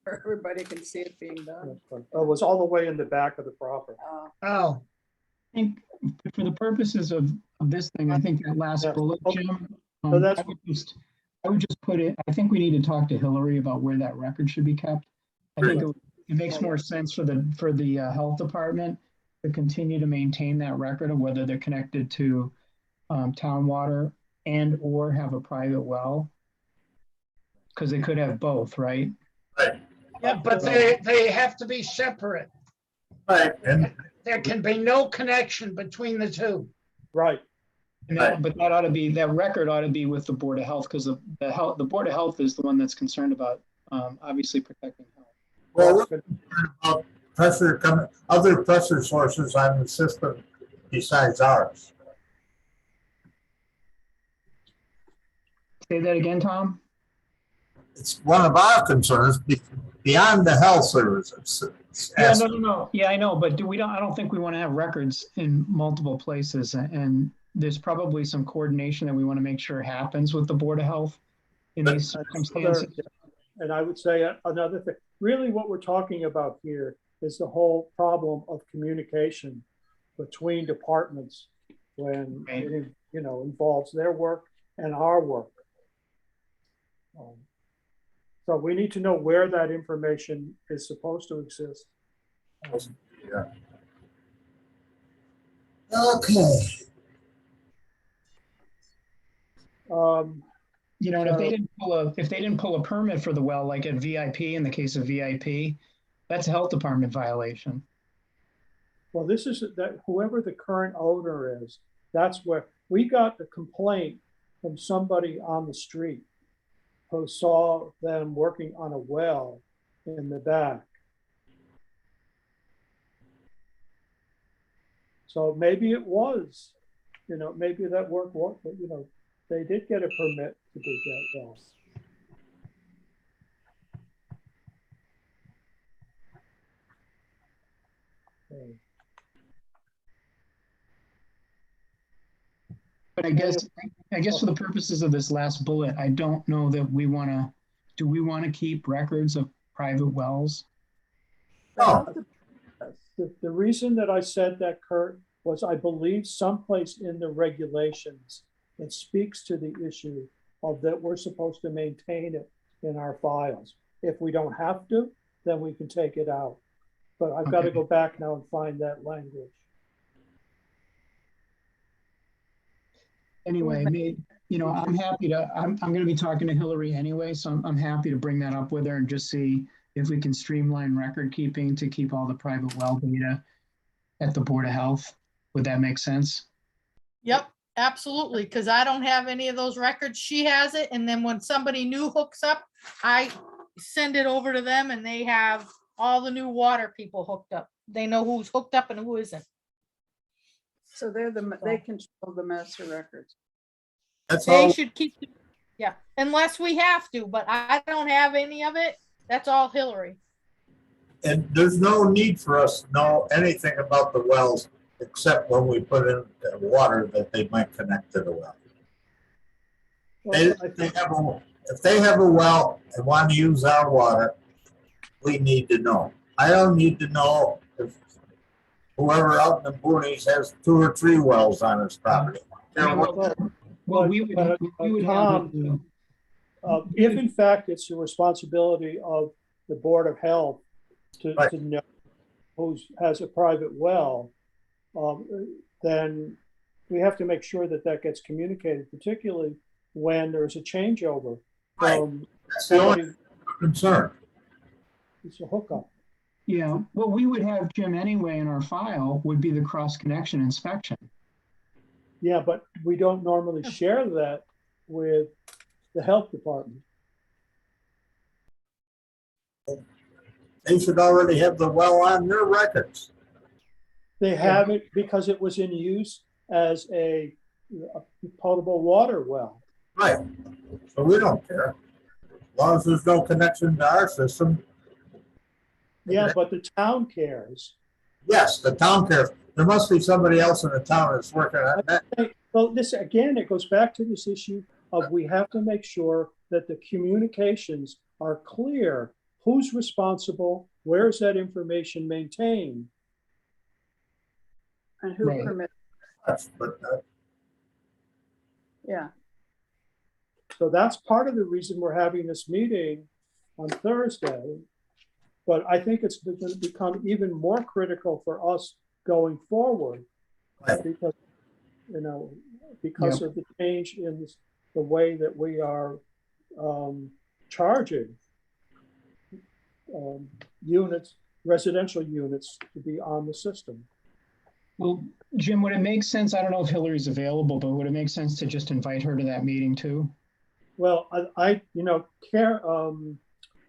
Everybody can see it being done. It was all the way in the back of the property. Oh, I think for the purposes of this thing, I think that last Yeah. bullet, Jim, So that's- I would just put it, I think we need to talk to Hillary about where that record should be kept. I think it makes more sense for the health department to continue to maintain that record of whether they're connected to town water and or have a private well? Because they could have both, right? Right, Yeah, but they have to be separate. right, and There can be no connection between the two. Right. And Right. but that ought to be, that record ought to be with the Board of Health, because the Board of Health is the one that's concerned about, obviously protecting health. well, we're concerned about pressure coming, other pressure sources on the system besides ours. Say that again, Tom? It's one of our concerns beyond the health services. Yeah, no. Yeah, I know, but I don't think we want to have records in multiple places, and there's probably some coordination that we want to make sure happens with the Board of Health in these circumstances. And I would say another thing, really what we're talking about here is the whole problem of communication between departments when it, involves their work and our work. So we need to know where that information is supposed to exist. Yeah. Okay. Um, And if they didn't pull a permit for the well, like at VIP, in the case of VIP, that's a health department violation. well, this is that whoever the current owner is, that's where we got a complaint from somebody on the street who saw them working on a well in the back. So maybe it was, maybe that work was, they did get a permit to dig that well. Okay. But I guess for the purposes of this last bullet, I don't know that do we want to keep records of private wells? No, The reason that I said that, Kurt, was I believe someplace in the regulations, it speaks to the issue of that we're supposed to maintain it in our files. If we don't have to, then we can take it out. But I've got to go back now and find that language. Anyway, I'm happy to, I'm going to be talking to Hillary anyway, so I'm happy to bring that up with her and just see if we can streamline record keeping to keep all the private well data at the Board of Health. Would that make sense? Yep, absolutely, because I don't have any of those records. She has it, and then when somebody new hooks up, I send it over to them and they have all the new water people hooked up. They know who's hooked up and who isn't. So they control the master records. that's They all. should keep, yeah, unless we have to, but I don't have any of it. That's all Hillary. And there's no need for us to know anything about the wells, except when we put in the water that they might connect to the well. Well, If they have a well and want to use our water, we need to know. I don't need to know if whoever out in the boonies has 2 or 3 wells on his property. Well, we would have Tom, if in fact it's the responsibility of the Board of Health to know who has a private well, then we have to make sure that that gets communicated, particularly when there's a changeover from That's the only concern. it's a hookup. Yeah, what we would have, Jim, anyway, in our file would be the cross-connection inspection. Yeah, but we don't normally share that with the health department. They should already have the well on their records. They have it because it was in use as a potable water well. Right. So we don't care. As long as there's no connection to our system. Yeah, but the town cares. Yes, the town cares. There must be somebody else in the town that's working on that. Well, this again, it goes back to this issue of we have to make sure that the communications are clear. Who's responsible? Where's that information maintained? And who Right. permits, But yeah. So that's part of the reason we're having this meeting on Thursday. But I think it's going to become even more critical for us going forward Right. because you know, because of the change in the way that we are charging units, residential units to be on the system. Well, Jim, would it make sense? I don't know if Hillary's available, but would it make sense to just invite her to that meeting too? Well, you know,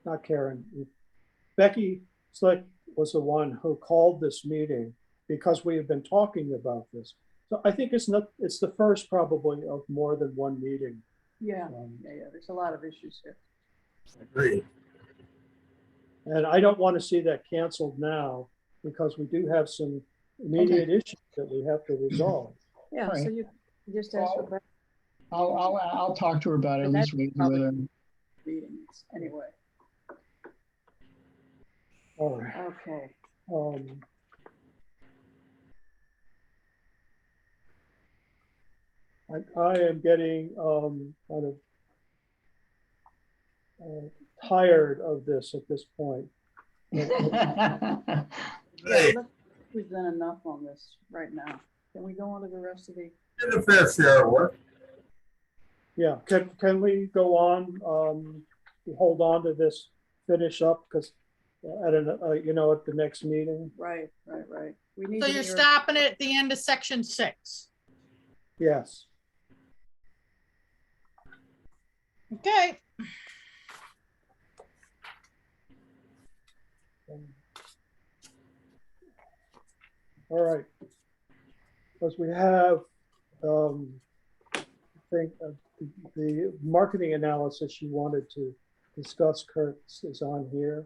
not Karen, Becky Slick was the one who called this meeting because we have been talking about this. So I think it's the first probably of more than one meeting. Yeah, there's a lot of issues here. Agreed. And I don't want to see that canceled now because we do have some immediate issues that we have to resolve. Yeah, Right. so you just ask for Becky I'll talk to her about it, at least with her. meetings anyway. All right. Okay. I am getting kind of tired of this at this point. Yeah, Hey, we've done enough on this right now. Can we go on to the rest of the? did a fair share of work. Yeah, can we go on, hold on to this, finish up, because at you know, at the next meeting? Right. We need So to you're hear- stopping it at the end of section 6. Yes. Okay. All right. Because we have, I think the marketing analysis you wanted to discuss, Kurt, is on here.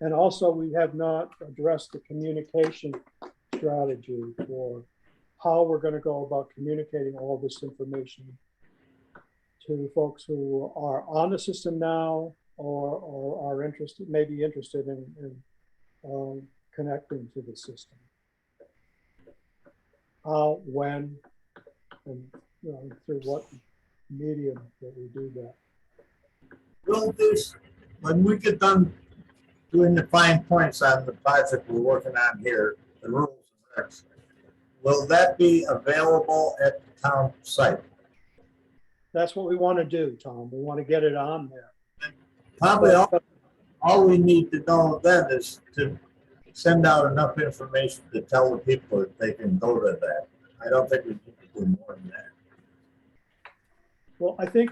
And also we have not addressed the communication strategy for how we're going to go about communicating all this information to folks who are on the system now or are interested, maybe interested in connecting to the system. How, when, and you know, through what medium that we do that. Will this, when we get done doing the fine points on the project we're working on here, the rules and regs, will that be available at the town site? That's what we want to do, Tom. We want to get it on there. Probably all we need to know then is to send out enough information to tell the people that they can go to that. I don't think we need to do more than that. Well, I think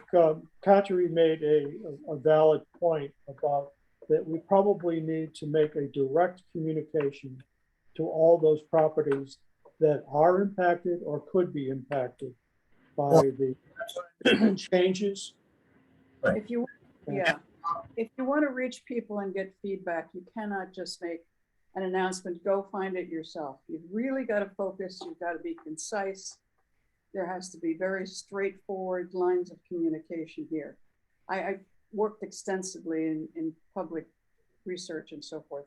Kateri made a valid point about that we probably need to make a direct communication to all those properties that are impacted or could be impacted by the changes. If you want to reach people and get feedback, you cannot just make an announcement, go find it yourself. You've really got to focus, you've got to be concise. There has to be very straightforward lines of communication here. I worked extensively in public research and so forth,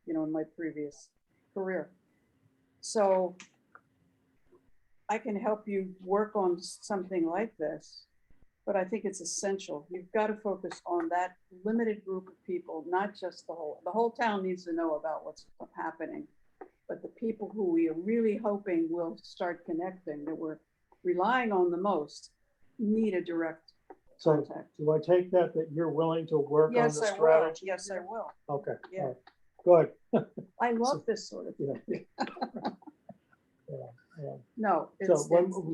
you know, in my previous career. So I can help you work on something like this, but I think it's essential. You've got to focus on that limited group of people, not just the whole town needs to know about what's happening, but the people who we are really hoping will start connecting, that we're relying on the most, need a direct contact. Do I take that you're willing to work on the Yes, I will. strategy? Yes, I will. Okay. Yeah. Good. I love this sort of thing. Yeah. No,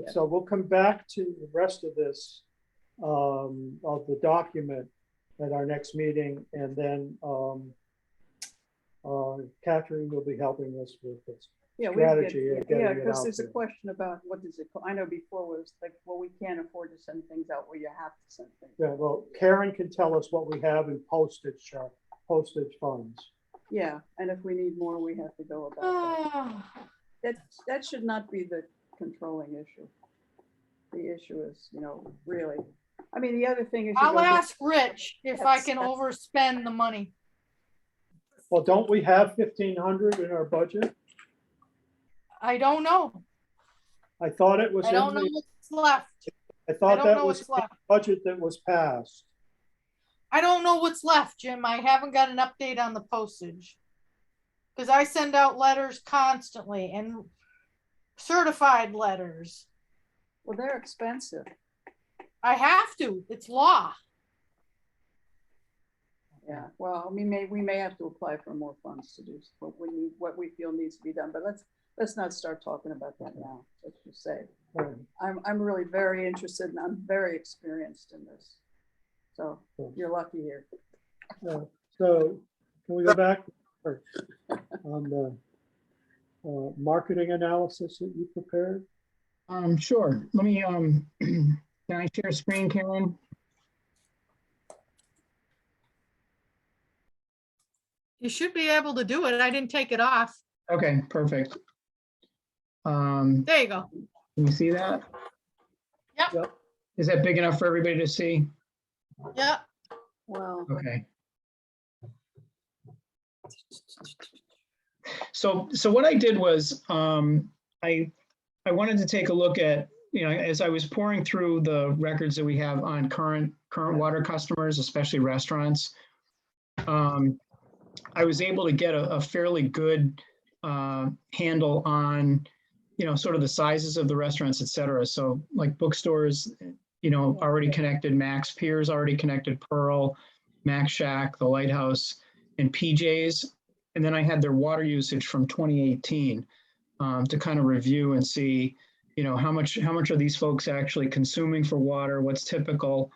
So we'll come back to the rest of this, of the document at our next meeting, and then Catherine will be helping us with this. Strategy of getting it because out there's a there. question about what does it, I know before was like, well, we can't afford to send things out where you have to send things. Yeah, well, Karen can tell us what we have in postage funds. Yeah, and if we need more, we have to go about that. That should not be the controlling issue. The issue is, you know, really, I mean, the other thing is. I'll ask Rich if I That's- can overspend the money. Well, don't we have 1,500 in our budget? I don't know. I thought it was I in don't know the, what's left. I I thought don't that know was what's the left. budget that was passed. I don't know what's left, Jim. I haven't got an update on the postage. Because I send out letters constantly, and certified letters. Well, they're expensive. I have to, it's law. Yeah, well, we may have to apply for more funds to do what we feel needs to be done, but let's not start talking about that now. Let's just say, I'm really very interested and I'm very experienced in this. So you're lucky here. So can we go back on the marketing analysis that you prepared? Sure. Let me, can I share screen, Karen? You should be able to do it. I didn't take it off. Okay, perfect. There you go. Can you see that? Yep. Is that big enough for everybody to see? Yeah. Well, Okay. So what I did was, I wanted to take a look at, as I was pouring through the records that we have on current water customers, especially restaurants, I was able to get a fairly good handle on, sort of the sizes of the restaurants, et cetera. So like bookstores, already connected, Max Piers already connected, Pearl, Max Shack, the Lighthouse, and PJ's. And then I had their water usage from 2018 to kind of review and see, how much are these folks actually consuming for water, what's typical,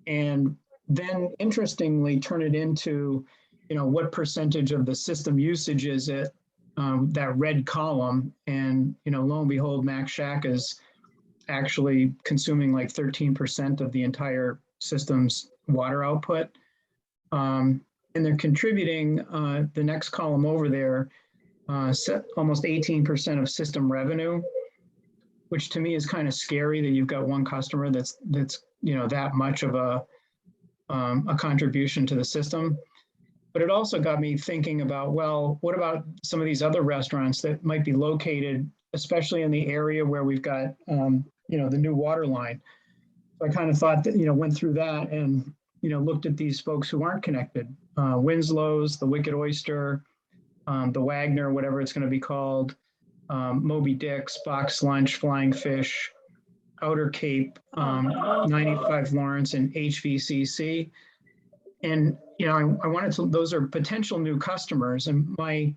and then interestingly turn it into, what percentage of the system usage is it, that red column, and lo and behold, Max Shack is actually consuming like 13% of the entire system's water output. And they're contributing, the next column over there, almost 18% of system revenue, which to me is kind of scary that you've got one customer that's that much of a contribution to the system. But it also got me thinking about, well, what about some of these other restaurants that might be located, especially in the area where we've got, the new water line. So I kind of thought that, went through that and, looked at these folks who aren't connected, Winslow's, the Wicked Oyster, the Wagner, whatever it's going to be called, Moby Dick's, Box Lunch, Flying Fish, Outer Cape, 95 Lawrence, and HVCC. And, I wanted to, those are potential new customers. And my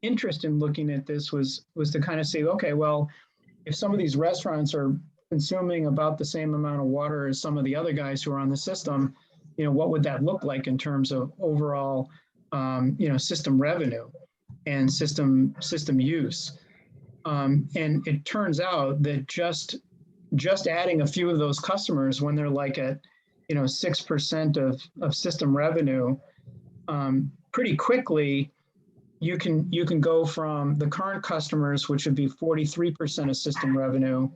interest in looking at this was to kind of say, okay, well, if some of these restaurants are consuming about the same amount of water as some of the other guys who are on the system, what would that look like in terms of overall, system revenue and system use? And it turns out that just adding a few of those customers when they're like at 6% of system revenue, pretty quickly you can go from the current customers, which would be 43% of system revenue.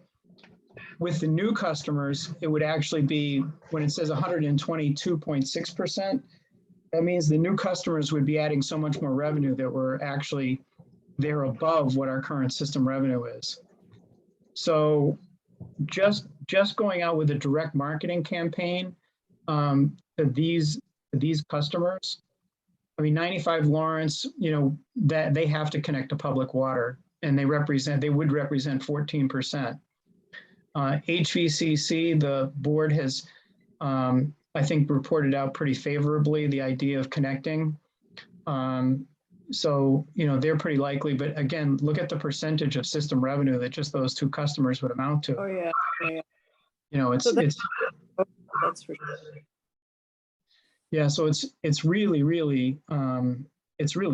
With the new customers, it would actually be, when it says 122.6%, that means the new customers would be adding so much more revenue that we're actually they're above what our current system revenue is. So just going out with a direct marketing campaign to these customers. I mean, 95 Lawrence, that they have to connect to public water, and they would represent 14%. HVCC, the board has, I think, reported out pretty favorably the idea of connecting. So, they're pretty likely, but again, look at the percentage of system revenue that just those two customers would amount to. oh yeah. It's that's for sure. Yeah, so it's really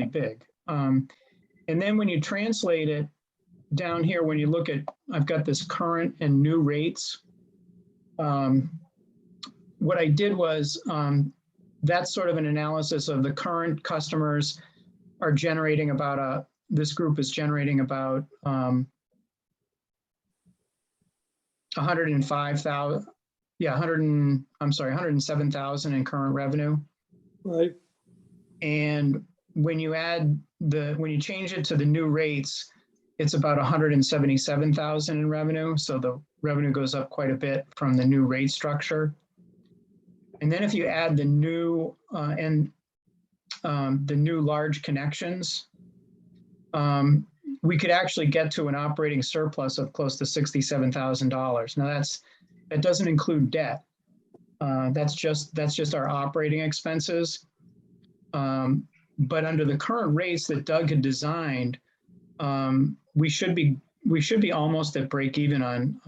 big. And then when you translate it down here, when you look at, I've got this current and new rates. What I did was, that's sort of an analysis of the current customers are generating about this group is generating about 105,000. Yeah, 107,000 in current revenue. Right. And when you change it to the new rates, it's about 177,000 in revenue. So the revenue goes up quite a bit from the new rate structure. And then if you add the new the new large connections, we could actually get to an operating surplus of close to $67,000. Now that doesn't include debt. That's just our operating expenses. But under the current rates that Doug had designed, we should be almost at break even on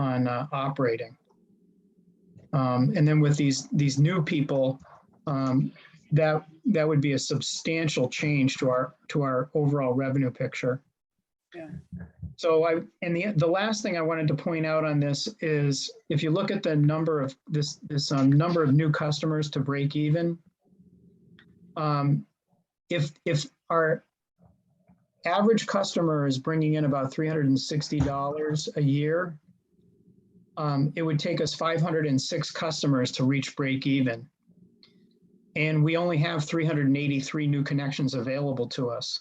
operating. And then with these new people, that would be a substantial change to our overall revenue picture. Yeah. So the last thing I wanted to point out on this is if you look at the number of this number of new customers to break even, if our average customer is bringing in about $360 a year, it would take us 506 customers to reach break even. And we only have 383 new connections available to us.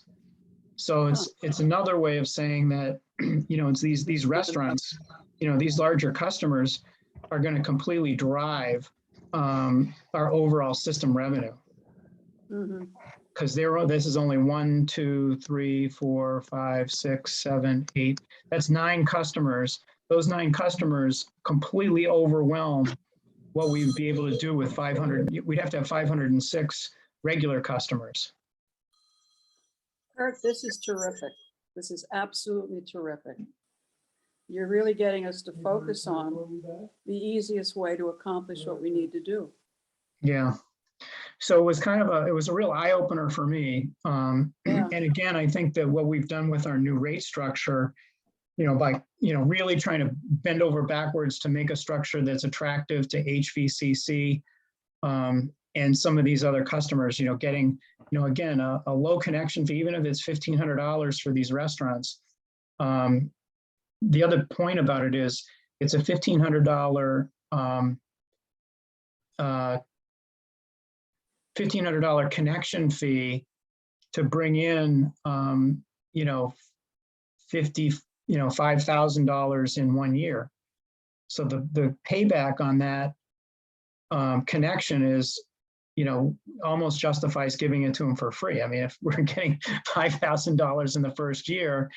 So it's another way of saying that, it's these restaurants, these larger customers are going to completely drive our overall system revenue. Because this is only 1, 2, 3, 4, 5, 6, 7, 8. That's 9 customers. Those 9 customers completely overwhelm what we'd be able to do with 500. We'd have to have 506 regular customers. Kurt, this is terrific. This is absolutely terrific. You're really getting us to focus on the easiest way to accomplish what we need to do. Yeah. So it was it was a real eye opener for me. And again, I think that what we've done with our new rate structure, by, really trying to bend over backwards to make a structure that's attractive to HVCC and some of these other customers, getting, again, a low connection fee, even if it's $1,500 for these restaurants. The other point about it is it's a $1,500 $1,500 connection fee to bring in, $5,000 in 1 year. So the payback on that connection is, almost justifies giving it to them for free. I mean, if we're getting $5,000 in the first year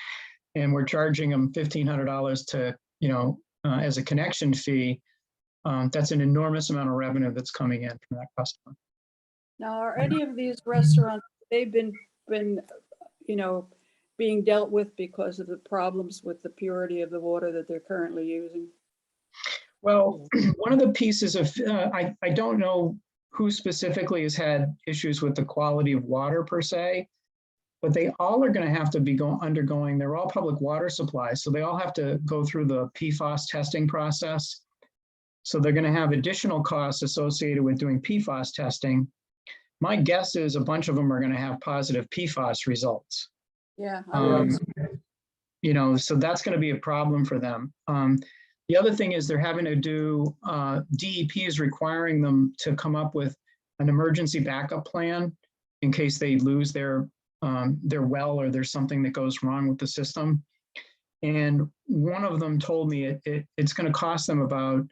and we're charging them $1,500 to, as a connection fee, that's an enormous amount of revenue that's coming in from that customer. Now, are any of these restaurants, they've been, being dealt with because of the problems with the purity of the water that they're currently using? Well, one of the pieces of, I don't know who specifically has had issues with the quality of water per se, but they all are going to have to be undergoing, they're all public water supplies, so they all have to go through the PFAS testing process. So they're going to have additional costs associated with doing PFAS testing. My guess is a bunch of them are going to have positive PFAS results. Yeah. So that's going to be a problem for them. The other thing is they're having to do, DEP is requiring them to come up with an emergency backup plan in case they lose their well or there's something that goes wrong with the system. And one of them told me it's going to cost them about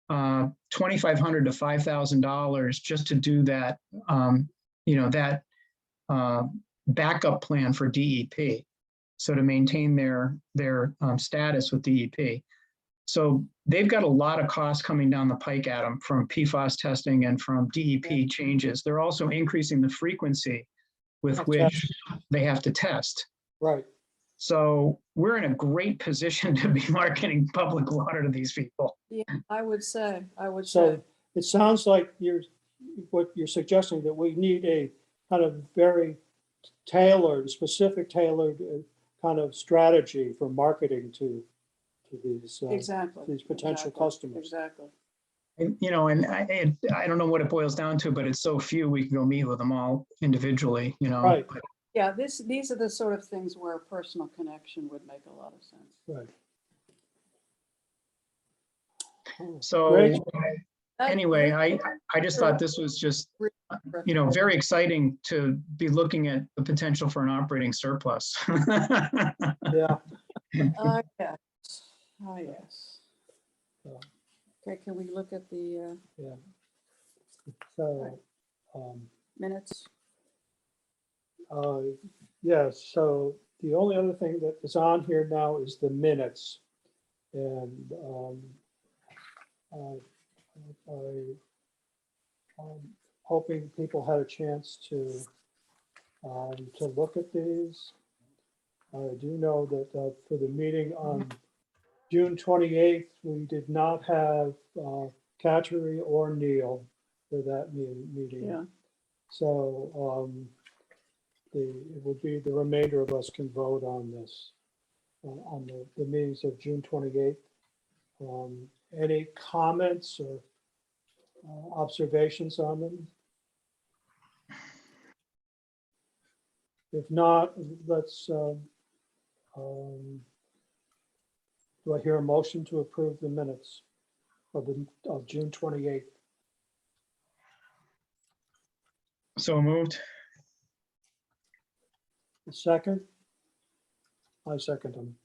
$2,500 to $5,000 just to do that, that backup plan for DEP. So to maintain their status with DEP. So they've got a lot of costs coming down the pike at them from PFAS testing and from DEP changes. They're also increasing the frequency with which they have to test. Right. So we're in a great position to be marketing public water to these people. Yeah, I would say. So it sounds like what you're suggesting, that we need a kind of very specific tailored kind of strategy for marketing to these Exactly. these potential customers. Exactly. And, I don't know what it boils down to, but it's so few, we can go meet with them all individually, Right. Yeah, these are the sort of things where a personal connection would make a lot of sense. Right. So Great. anyway, I just thought this was just, very exciting to be looking at the potential for an operating surplus. Yeah. Yes. Oh, yes. Okay, can we look at the Yeah. So, minutes? yes, so the only other thing that is on here now is the minutes. And I'm hoping people had a chance to look at these. I do know that for the meeting on June 28th, we did not have Katchery or Neil for that meeting. Yeah. So it would be the remainder of us can vote on this, on the meetings of June 28th. Any comments or observations on them? If not, let's, do I hear a motion to approve the minutes of June 28th? So moved. A second? I second them.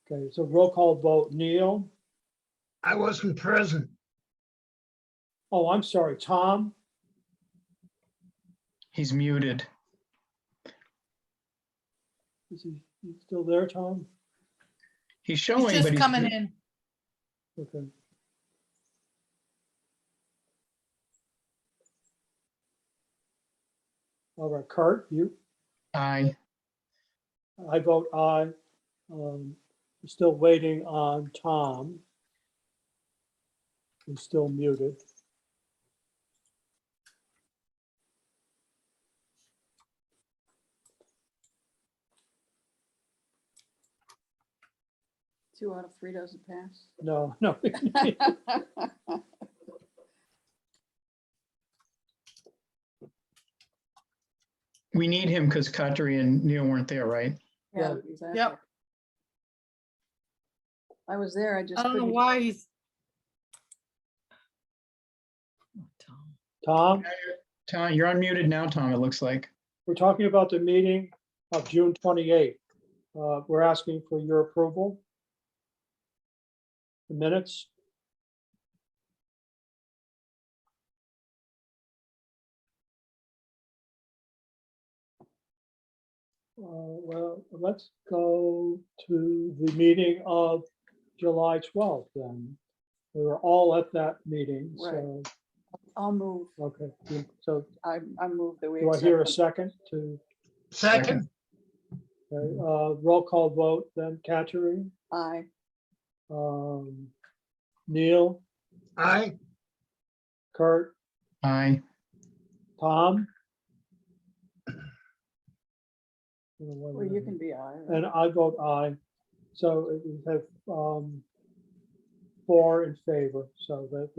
Okay, so roll call vote. Neil? I wasn't present. Oh, I'm sorry, Tom? He's muted. Is he still there, Tom? He's He's showing, but just he's coming in. Okay. All right, Kurt, you? aye. I vote aye. We're still waiting on Tom. He's still muted. Two out of three doesn't pass. No, no. We need him because Katri and Neil weren't there, right? Yeah, Right. exactly. Yep. I was there, I just I don't know couldn't. why he's. Tom, Tom, you're unmuted now, Tom, it looks like. we're talking about the meeting of June 28th. We're asking for your approval. The minutes. Well, let's go to the meeting of July 12th then. We were all at that meeting, so, I'll move. okay. So I move that we. do I hear a accept them. second to, Second, okay, roll call vote then? Katchery, Aye. Neil, aye. Kurt, Aye. Tom? Well, you can be aye. right? And I vote aye. So we have 4 in favor, so that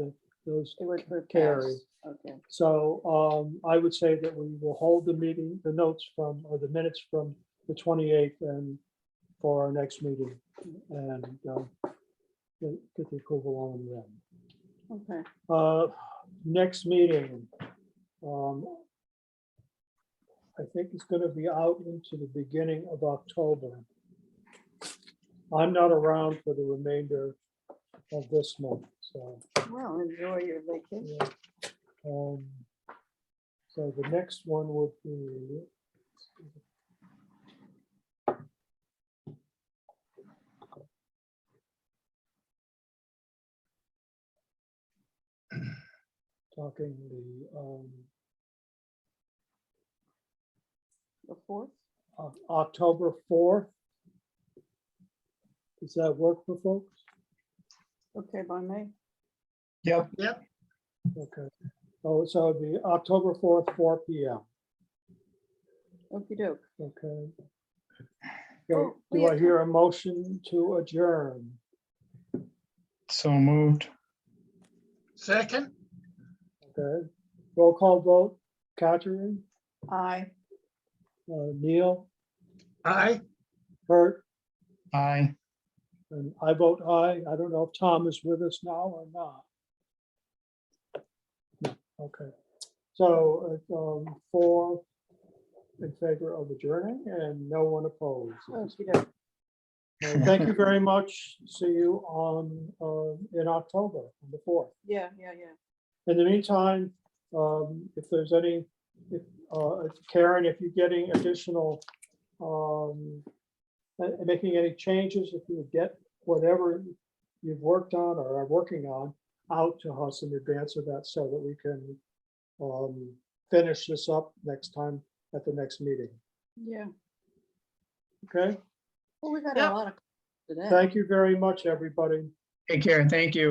those It would carry. pass. Okay. So I would say that we will hold the meeting, the notes from, or the minutes from the 28th and for our next meeting and get the approval on them. Okay. Next meeting, I think it's going to be out into the beginning of October. I'm not around for the remainder of this month, so. Well, enjoy your vacation. yeah. So the next one would be. Talking The 4th? October 4th. Does that work for folks? Okay, by me. Yep. Yep. Okay. Oh, so it'd be October 4th, 4 p.m. Okey doke. Okay. Oh, Okay, we do I have- hear a motion to adjourn? So moved. Second, Okay, roll call vote. Katherine, Aye. Neil, aye. Kurt, Aye. and I vote aye. I don't know if Tom is with us now or not. No, okay, so 4 in favor of adjourning and no one opposed. Okey doke. Thank you very much. See you on in October on the 4th. Yeah. In the meantime, if there's any, if Karen, if you're getting additional making any changes, if you get whatever you've worked on or are working on out to us in advance of that so that we can finish this up next time at the next meeting. Yeah. Okay, Well, we got Yep. a lot of today. thank you very much, everybody. Take care. Thank you.